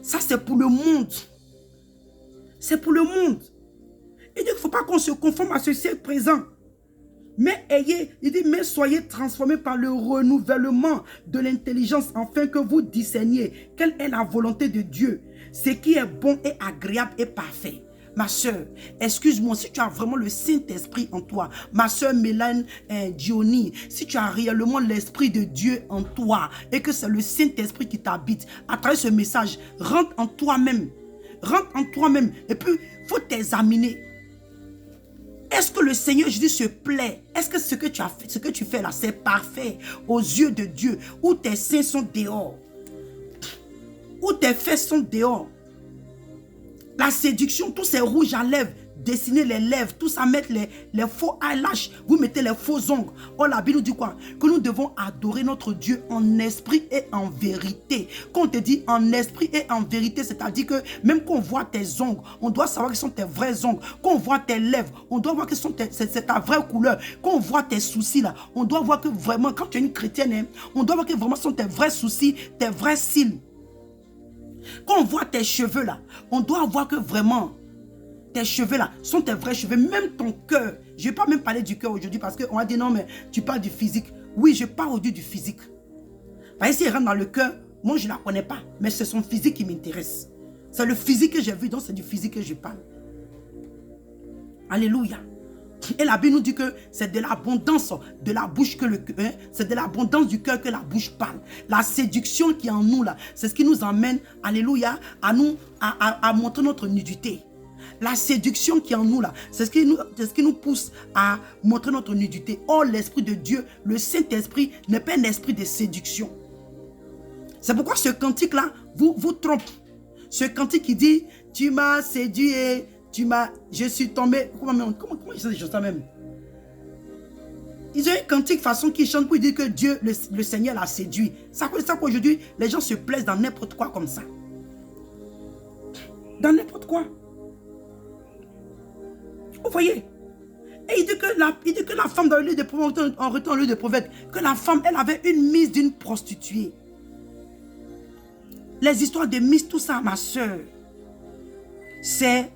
Ça, c'est pour le monde. C'est pour le monde. Il dit qu'il ne faut pas qu'on se conforme à ce siècle présent. Mais mais soyez transformés par le renouvellement de l'intelligence afin que vous discerniez quelle est la volonté de Dieu, ce qui est bon et agréable et parfait. Ma soeur, excuse-moi, si tu as vraiment le Saint-Esprit en toi, ma soeur Mélane Diony, si tu as réellement l'Esprit de Dieu en toi et que c'est le Saint-Esprit qui t'habite, à travers ce message, rentre en toi-même. Rentre en toi-même et puis il faut t'examiner. Est-ce que le Seigneur Jésus se plaît? Est-ce que ce que tu as fait, ce que tu fais là, c'est parfait aux yeux de Dieu? Ou tes seins sont dehors? Ou tes fesses sont dehors? La séduction, tous ces rouges à lèvres, dessiner les lèvres, tout ça, mettre les faux eyelashes, vous mettez les faux ongles. Oh, la Bible nous dit quoi? Que nous devons adorer notre Dieu en esprit et en vérité. Quand on te dit en esprit et en vérité, c'est-à-dire que même quand on voit tes ongles, on doit savoir que ce sont tes vrais ongles. Quand on voit tes lèvres, on doit voir que c'est ta vraie couleur. Quand on voit tes soucis là, on doit voir que vraiment, quand tu es une chrétienne, hein, on doit voir que vraiment ce sont tes vrais soucis, tes vrais cils. Quand on voit tes cheveux là, on doit voir que vraiment tes cheveux là sont tes vrais cheveux, même ton cœur. Je ne vais pas même parler du cœur aujourd'hui parce qu'on va dire non mais tu parles du physique. Oui, je parle aujourd'hui du physique. Parce que si elle rentre dans le cœur, moi je ne la connais pas, mais c'est son physique qui m'intéresse. C'est le physique que j'ai vu, donc c'est du physique que je parle. Alléluia. Et la Bible nous dit que c'est de l'abondance de la bouche que le cœur, c'est de l'abondance du cœur que la bouche parle. La séduction qui est en nous là, c'est ce qui nous emmène, alléluia, à montrer notre nudité. La séduction qui est en nous là, c'est ce qui nous pousse à montrer notre nudité. Or, l'Esprit de Dieu, le Saint-Esprit, n'est pas un esprit de séduction. C'est pourquoi ce cantique là vous trompe. Ce cantique qui dit, tu m'as séduit et je suis tombé. Comment ils chantent des choses même? Ils ont un cantique façon qu'ils chantent pour dire que Dieu, le Seigneur l'a séduit. Ça qu'aujourd'hui, les gens se plaisent dans n'importe quoi comme ça. Dans n'importe quoi. Vous voyez? Et il dit que la femme dans le livre de Proverbes, en retournant le livre de Proverbes, que la femme, elle avait une mise d'une prostituée. Les histoires de mise, tout ça, ma soeur, c'est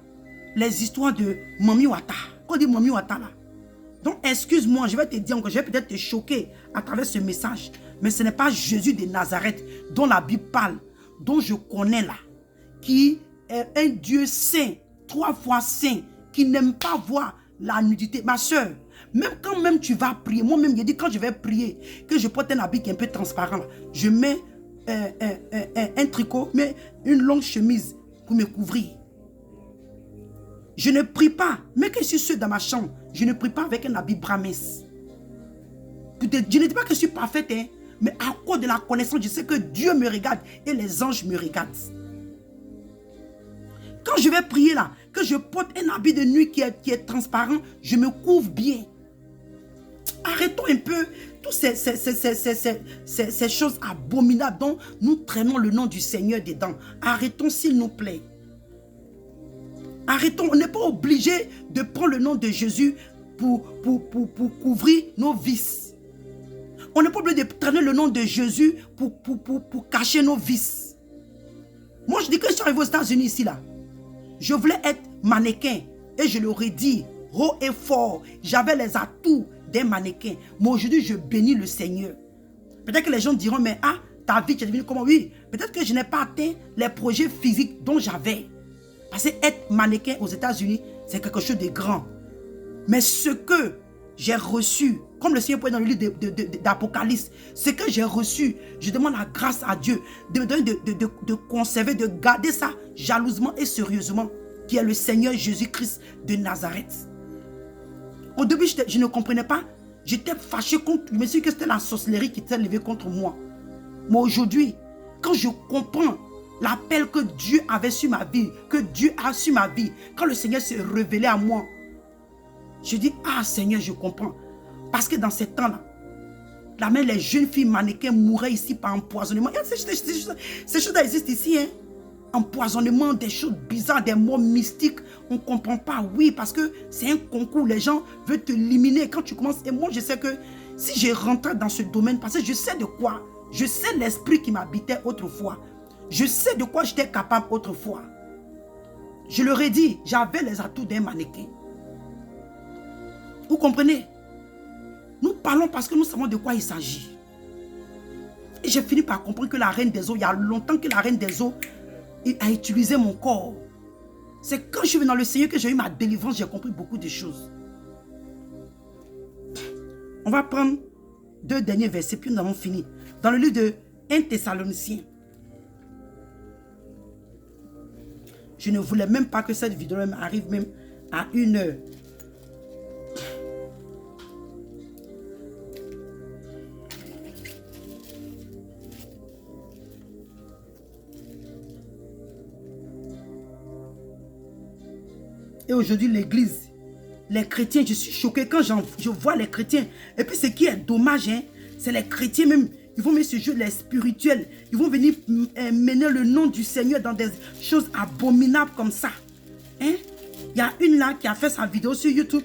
les histoires de Mami Wata. Quand on dit Mami Wata là. Donc excuse-moi, je vais te dire encore, je vais peut-être te choquer à travers ce message. Mais ce n'est pas Jésus de Nazareth dont la Bible parle, dont je connais là. Qui est un Dieu saint, 3 fois saint, qui n'aime pas voir la nudité. Ma soeur, même quand même tu vas prier, moi-même, je dis quand je vais prier, que je porte un habit qui est un peu transparent, je mets un tricot, mais une longue chemise pour me couvrir. Je ne prie pas, mais que je suis seul dans ma chambre, je ne prie pas avec un habit bramès. Je ne dis pas que je suis parfaite, hein, mais à cause de la connaissance, je sais que Dieu me regarde et les anges me regardent. Quand je vais prier là, que je porte un habit de nuit qui est transparent, je me couvre bien. Arrêtons un peu toutes ces choses abominables dont nous traînons le nom du Seigneur dedans. Arrêtons s'il nous plaît. Arrêtons, on n'est pas obligé de prendre le nom de Jésus pour couvrir nos vices. On n'est pas obligé de traîner le nom de Jésus pour cacher nos vices. Moi, je dis que je suis arrivé aux États-Unis ici, là. Je voulais être mannequin et je l'aurais dit haut et fort. J'avais les atouts d'un mannequin. Mais aujourd'hui, je bénis le Seigneur. Peut-être que les gens diront, mais ah, ta vie, tu es devenue comment? Oui, peut-être que je n'ai pas atteint les projets physiques dont j'avais. Parce que être mannequin aux États-Unis, c'est quelque chose de grand. Mais ce que j'ai reçu, comme le Seigneur peut dans le livre d'Apocalypse, ce que j'ai reçu, je demande la grâce à Dieu de me donner de conserver, de garder ça jalousement et sérieusement, qui est le Seigneur Jésus-Christ de Nazareth. Au début, je ne comprenais pas. J'étais fâché contre, je me suis dit que c'était la sorcellerie qui s'est levée contre moi. Mais aujourd'hui, quand je comprends l'appel que Dieu avait sur ma vie, que Dieu a sur ma vie, quand le Seigneur s'est révélé à moi, je dis, ah Seigneur, je comprends. Parce que dans ces temps-là, les jeunes filles mannequins mouraient ici par empoisonnement. Ces choses existent ici, hein. Empoisonnement, des choses bizarres, des mots mystiques, on ne comprend pas. Oui, parce que c'est un concours, les gens veulent te éliminer quand tu commences. Et moi, je sais que si je rentrais dans ce domaine, parce que je sais de quoi, je sais l'esprit qui m'habitait autrefois. Je sais de quoi j'étais capable autrefois. Je leur ai dit, j'avais les atouts d'un mannequin. Vous comprenez? Nous parlons parce que nous savons de quoi il s'agit. Et j'ai fini par comprendre que la reine des eaux, il y a longtemps que la reine des eaux a utilisé mon corps. C'est quand je suis venu dans le Seigneur que j'ai eu ma délivrance, j'ai compris beaucoup de choses. On va prendre 2 derniers versets, puis nous avons fini. Dans le livre de 1 Thessaloniciens. Je ne voulais même pas que cette vidéo arrive même à 1 heure. Et aujourd'hui, l'église, les chrétiens, je suis choqué quand je vois les chrétiens. Et puis ce qui est dommage, hein, c'est les chrétiens même, ils vont mettre ce jeu, les spirituels. Ils vont venir mener le nom du Seigneur dans des choses abominables comme ça. Hein? Il y a une là qui a fait sa vidéo sur YouTube.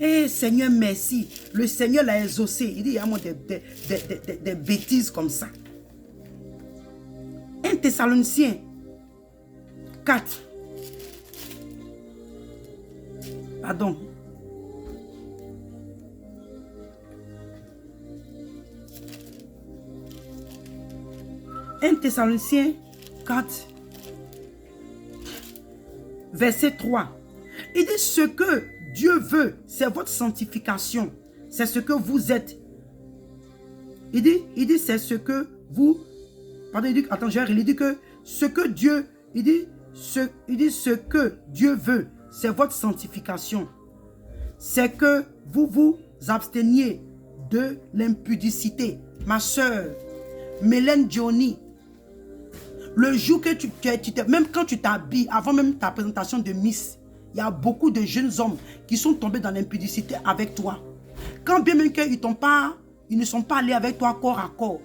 Eh Seigneur, merci. Le Seigneur l'a exaucé. Il dit, il y a des bêtises comme ça. 1 Thessaloniciens 4. Pardon. Un Thessaloniciens 4, verset 3. Il dit ce que Dieu veut, c'est votre sanctification. C'est ce que vous êtes. Il dit c'est ce que vous... Pardon, il dit, attends, il dit que ce que Dieu... Il dit ce que Dieu veut, c'est votre sanctification. C'est que vous vous absteniez de l'impudicité. Ma soeur, Mélène Johnny, le jour que même quand tu t'habilles, avant même ta présentation de Miss, il y a beaucoup de jeunes hommes qui sont tombés dans l'impudicité avec toi. Quand bien même qu'ils ne sont pas allés avec toi corps à corps.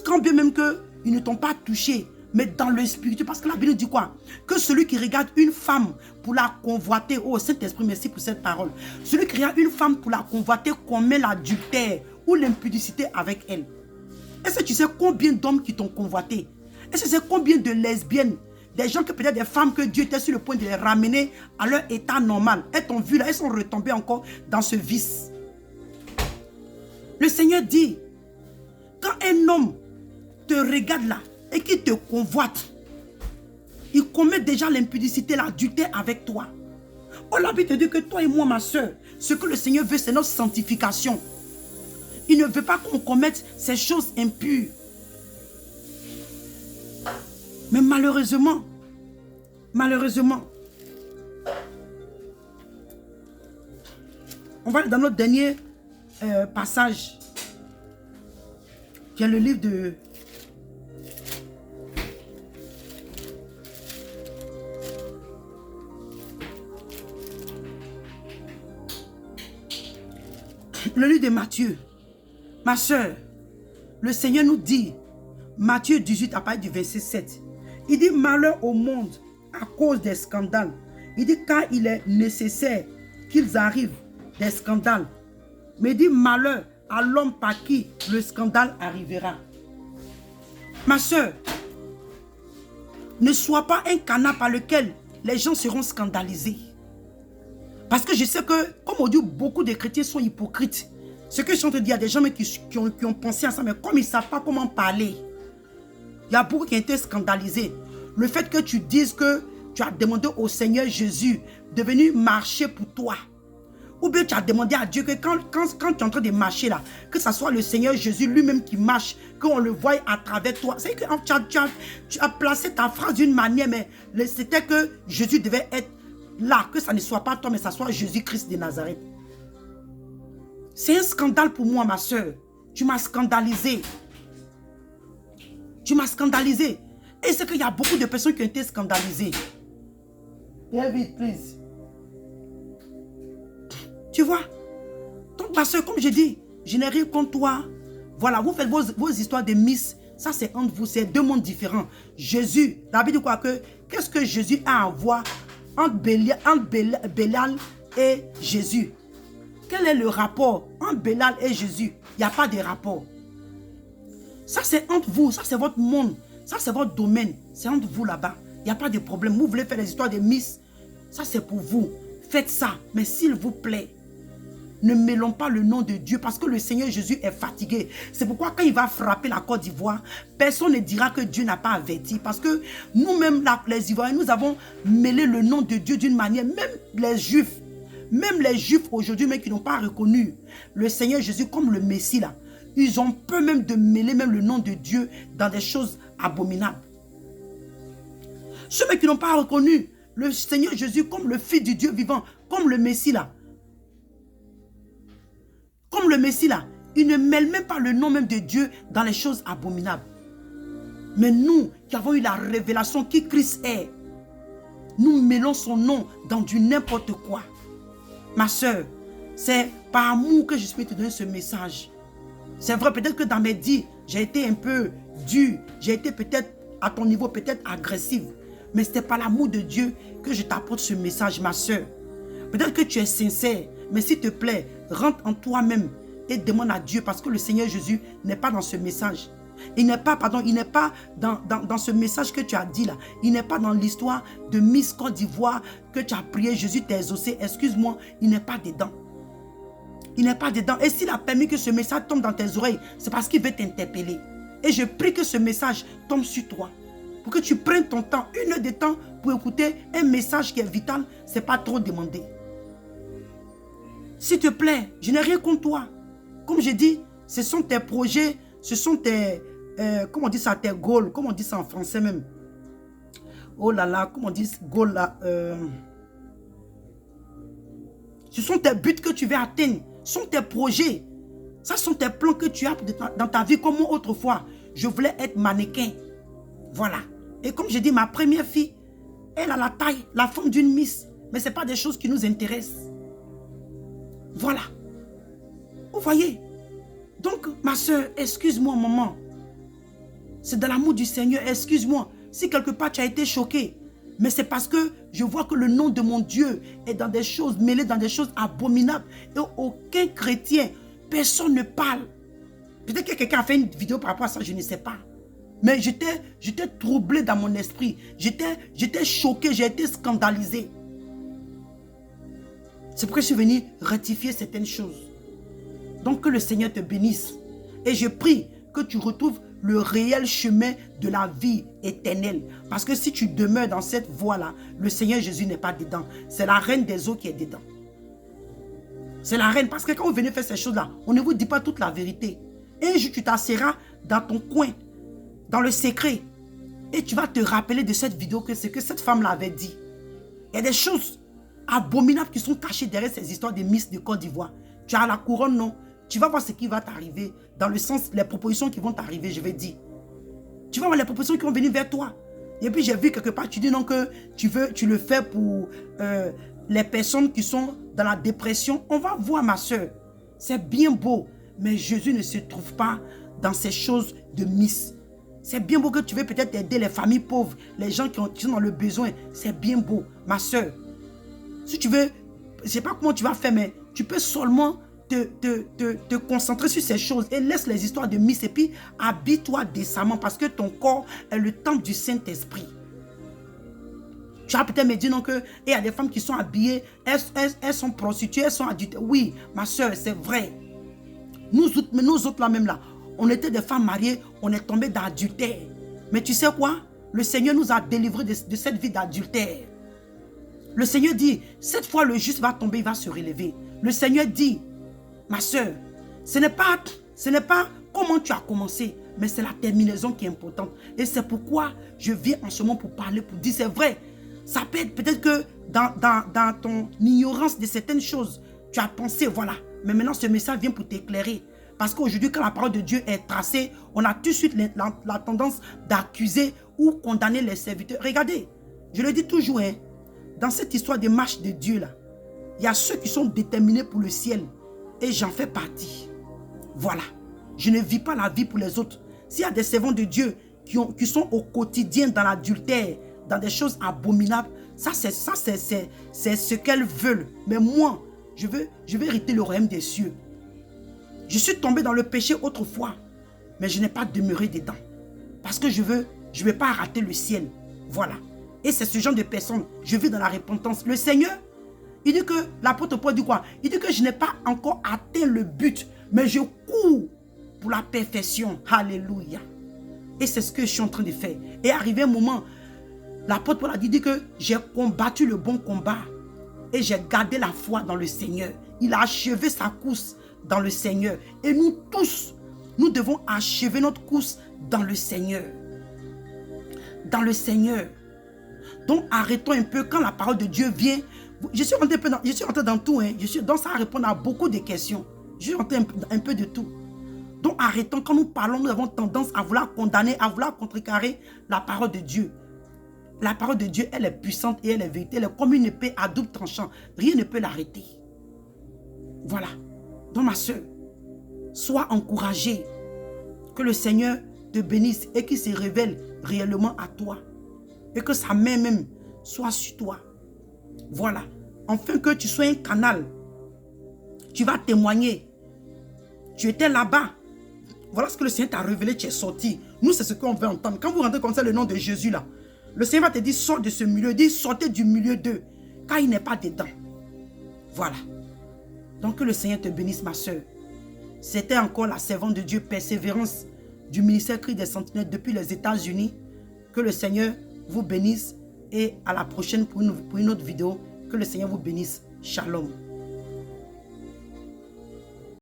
Quand bien même qu'ils ne t'ont pas touché. Mais dans le spirituel, parce que la Bible dit quoi? Que celui qui regarde une femme pour la convoiter, oh Saint-Esprit, merci pour cette parole. Celui qui regarde une femme pour la convoiter commet l'adultère ou l'impudicité avec elle. Est-ce que tu sais combien d'hommes qui t'ont convoité? Est-ce que tu sais combien de lesbiennes, des gens que peut-être des femmes que Dieu était sur le point de les ramener à leur état normal, elles t'ont vu là, elles sont retombées encore dans ce vice. Le Seigneur dit, quand un homme te regarde là, et qui te convoite, il commet déjà l'impudicité, l'adultère avec toi. Oh, la Bible te dit que toi et moi, ma soeur, ce que le Seigneur veut, c'est notre sanctification. Il ne veut pas qu'on commette ces choses impures. Mais malheureusement, on va aller dans notre dernier passage, qui est le livre de... Le livre de Matthieu. Ma soeur, le Seigneur nous dit, Matthieu 18 à partir du verset 7, il dit malheur au monde à cause des scandales. Il dit car il est nécessaire qu'ils arrivent des scandales. Mais il dit malheur à l'homme par qui le scandale arrivera. Ma soeur, ne sois pas un canard par lequel les gens seront scandalisés. Parce que je sais que, comme on dit, beaucoup de chrétiens sont hypocrites. Ce que je suis en train de dire, il y a des gens qui ont pensé à ça, mais comme ils ne savent pas comment parler, il y a beaucoup qui ont été scandalisés. Le fait que tu dises que tu as demandé au Seigneur Jésus de venir marcher pour toi. Ou bien tu as demandé à Dieu que quand tu es en train de marcher là, que ce soit le Seigneur Jésus lui-même qui marche, qu'on le voie à travers toi. C'est que tu as placé ta phrase d'une manière, mais c'était que Jésus devait être là, que ça ne soit pas toi, mais ça soit Jésus-Christ de Nazareth. C'est un scandale pour moi, ma soeur. Tu m'as scandalisé. Tu m'as scandalisé. Et c'est qu'il y a beaucoup de personnes qui ont été scandalisées. David, please. Tu vois? Donc, ma soeur, comme je dis, je n'ai rien contre toi. Voilà, vous faites vos histoires de Miss. Ça, c'est entre vous. C'est deux mondes différents. Jésus, la Bible dit quoi que, qu'est-ce que Jésus a à voir entre Bélial et Jésus? Quel est le rapport entre Bélial et Jésus? Il n'y a pas de rapport. Ça, c'est entre vous. Ça, c'est votre monde. Ça, c'est votre domaine. C'est entre vous là-bas. Il n'y a pas de problème. Vous voulez faire des histoires de Miss. Ça, c'est pour vous. Faites ça. Mais s'il vous plaît, ne mêlons pas le nom de Dieu parce que le Seigneur Jésus est fatigué. C'est pourquoi quand il va frapper la Côte d'Ivoire, personne ne dira que Dieu n'a pas averti. Parce que nous-mêmes, les Ivoiriens, nous avons mêlé le nom de Dieu d'une manière. Même les Juifs aujourd'hui, mais qui n'ont pas reconnu le Seigneur Jésus comme le Messie là, ils ont peur même de mêler même le nom de Dieu dans des choses abominables. Ceux qui n'ont pas reconnu le Seigneur Jésus comme le Fils du Dieu vivant, comme le Messie là, ils ne mêlent même pas le nom même de Dieu dans les choses abominables. Mais nous qui avons eu la révélation qui Christ est, nous mêlons son nom dans du n'importe quoi. Ma soeur, c'est par amour que je suis te donner ce message. C'est vrai, peut-être que dans mes dits, j'ai été un peu dur, j'ai été peut-être à ton niveau, peut-être agressif. Mais ce n'est pas l'amour de Dieu que je t'apporte ce message, ma soeur. Peut-être que tu es sincère, mais s'il te plaît, rentre en toi-même et demande à Dieu parce que le Seigneur Jésus n'est pas dans ce message. Il n'est pas, dans ce message que tu as dit là. Il n'est pas dans l'histoire de Miss Côte d'Ivoire que tu as prié, Jésus t'a exaucé. Excuse-moi, il n'est pas dedans. Il n'est pas dedans. Et s'il a permis que ce message tombe dans tes oreilles, c'est parce qu'il veut t'interpeller. Et je prie que ce message tombe sur toi. Pour que tu prennes ton temps, 1 heure de temps pour écouter un message qui est vital, ce n'est pas trop demandé. S'il te plaît, je n'ai rien contre toi. Comme je dis, ce sont tes projets, ce sont tes, comment on dit ça, tes goals, comment on dit ça en français même. Oh là là, comment on dit goal là, ce sont tes buts que tu veux atteindre, ce sont tes projets. Ça sont tes plans que tu as dans ta vie comme moi autrefois. Je voulais être mannequin. Voilà. Et comme je dis, ma première fille, elle a la taille, la forme d'une Miss. Mais ce n'est pas des choses qui nous intéressent. Voilà. Vous voyez? Donc, ma soeur, excuse-moi, maman. C'est de l'amour du Seigneur, excuse-moi. Si quelque part tu as été choqué, mais c'est parce que je vois que le nom de mon Dieu est dans des choses, mêlé dans des choses abominables. Et aucun chrétien, personne ne parle. Peut-être que quelqu'un a fait une vidéo par rapport à ça, je ne sais pas. Mais j'étais troublé dans mon esprit. J'étais choqué, j'ai été scandalisé. C'est pourquoi je suis venu rectifier certaines choses. Donc que le Seigneur te bénisse. Et je prie que tu retrouves le réel chemin de la vie éternelle. Parce que si tu demeures dans cette voie-là, le Seigneur Jésus n'est pas dedans. C'est la reine des eaux qui est dedans. C'est la reine. Parce que quand vous venez faire ces choses-là, on ne vous dit pas toute la vérité. Un jour, tu t'asseras dans ton coin, dans le secret. Et tu vas te rappeler de cette vidéo que c'est que cette femme-là avait dit. Il y a des choses abominables qui sont cachées derrière ces histoires de Miss de Côte d'Ivoire. Tu as la couronne, non? Tu vas voir ce qui va t'arriver. Dans le sens, les propositions qui vont t'arriver, je vais dire. Tu vas voir les propositions qui vont venir vers toi. Et puis j'ai vu quelque part, tu dis non que tu le fais pour les personnes qui sont dans la dépression. On va voir, ma soeur. C'est bien beau. Mais Jésus ne se trouve pas dans ces choses de Miss. C'est bien beau que tu veux peut-être aider les familles pauvres, les gens qui sont dans le besoin. C'est bien beau, ma soeur. Si tu veux, je ne sais pas comment tu vas faire, mais tu peux seulement te concentrer sur ces choses et laisse les histoires de Miss et puis habille-toi décemment parce que ton corps est le temple du Saint-Esprit. Tu vas peut-être me dire non que il y a des femmes qui sont habillées, elles sont prostituées, elles sont adultes. Oui, ma soeur, c'est vrai. Nous autres là même là, on était des femmes mariées, on est tombé dans l'adultère. Mais tu sais quoi? Le Seigneur nous a délivrés de cette vie d'adultère. Le Seigneur dit, cette fois le juste va tomber, il va se relever. Le Seigneur dit, ma soeur, ce n'est pas comment tu as commencé, mais c'est la terminaison qui est importante. Et c'est pourquoi je viens en ce moment pour parler, pour dire, c'est vrai, ça peut être peut-être que dans ton ignorance de certaines choses, tu as pensé, voilà. Mais maintenant, ce message vient pour t'éclairer. Parce qu'aujourd'hui, quand la parole de Dieu est tracée, on a tout de suite la tendance d'accuser ou condamner les serviteurs. Regardez, je le dis toujours, hein, dans cette histoire de marche de Dieu, là, il y a ceux qui sont déterminés pour le ciel. Et j'en fais partie. Voilà. Je ne vis pas la vie pour les autres. S'il y a des servants de Dieu qui sont au quotidien dans l'adultère, dans des choses abominables, ça c'est ce qu'elles veulent. Mais moi, je veux hériter le royaume des cieux. Je suis tombé dans le péché autrefois, mais je n'ai pas demeuré dedans. Parce que je veux pas rater le ciel. Voilà. Et c'est ce genre de personnes, je vis dans la repentance. Le Seigneur, il dit que, l'apôtre Paul dit quoi? Il dit que je n'ai pas encore atteint le but, mais je cours pour la perfection. Alléluia. Et c'est ce que je suis en train de faire. Et arrivé un moment, l'apôtre Paul a dit que j'ai combattu le bon combat et j'ai gardé la foi dans le Seigneur. Il a achevé sa course dans le Seigneur. Et nous tous, nous devons achever notre course dans le Seigneur. Dans le Seigneur. Donc arrêtons un peu quand la parole de Dieu vient. Je suis rentré dans tout. Hein. Donc ça répond à beaucoup de questions. Je suis rentré un peu de tout. Donc arrêtons, quand nous parlons, nous avons tendance à vouloir condamner, à vouloir contrecarrer la parole de Dieu. La parole de Dieu, elle est puissante et elle est vérité. Elle est comme une épée à double tranchant. Rien ne peut l'arrêter. Voilà. Donc ma soeur, sois encouragée. Que le Seigneur te bénisse et qu'il se révèle réellement à toi. Et que sa main même soit sur toi. Voilà. Afin que tu sois un canal. Tu vas témoigner. Tu étais là-bas. Voilà ce que le Seigneur t'a révélé, tu es sorti. Nous, c'est ce qu'on veut entendre. Quand vous rentrez comme ça le nom de Jésus là, le Seigneur va te dire, sors de ce milieu. Dis, sortez du milieu d'eux. Car il n'est pas dedans. Voilà. Donc que le Seigneur te bénisse, ma soeur. C'était encore la servante de Dieu, Persévérance, du ministère Cri des Sentinelles depuis les États-Unis. Que le Seigneur vous bénisse et à la prochaine pour une autre vidéo. Que le Seigneur vous bénisse. Shalom.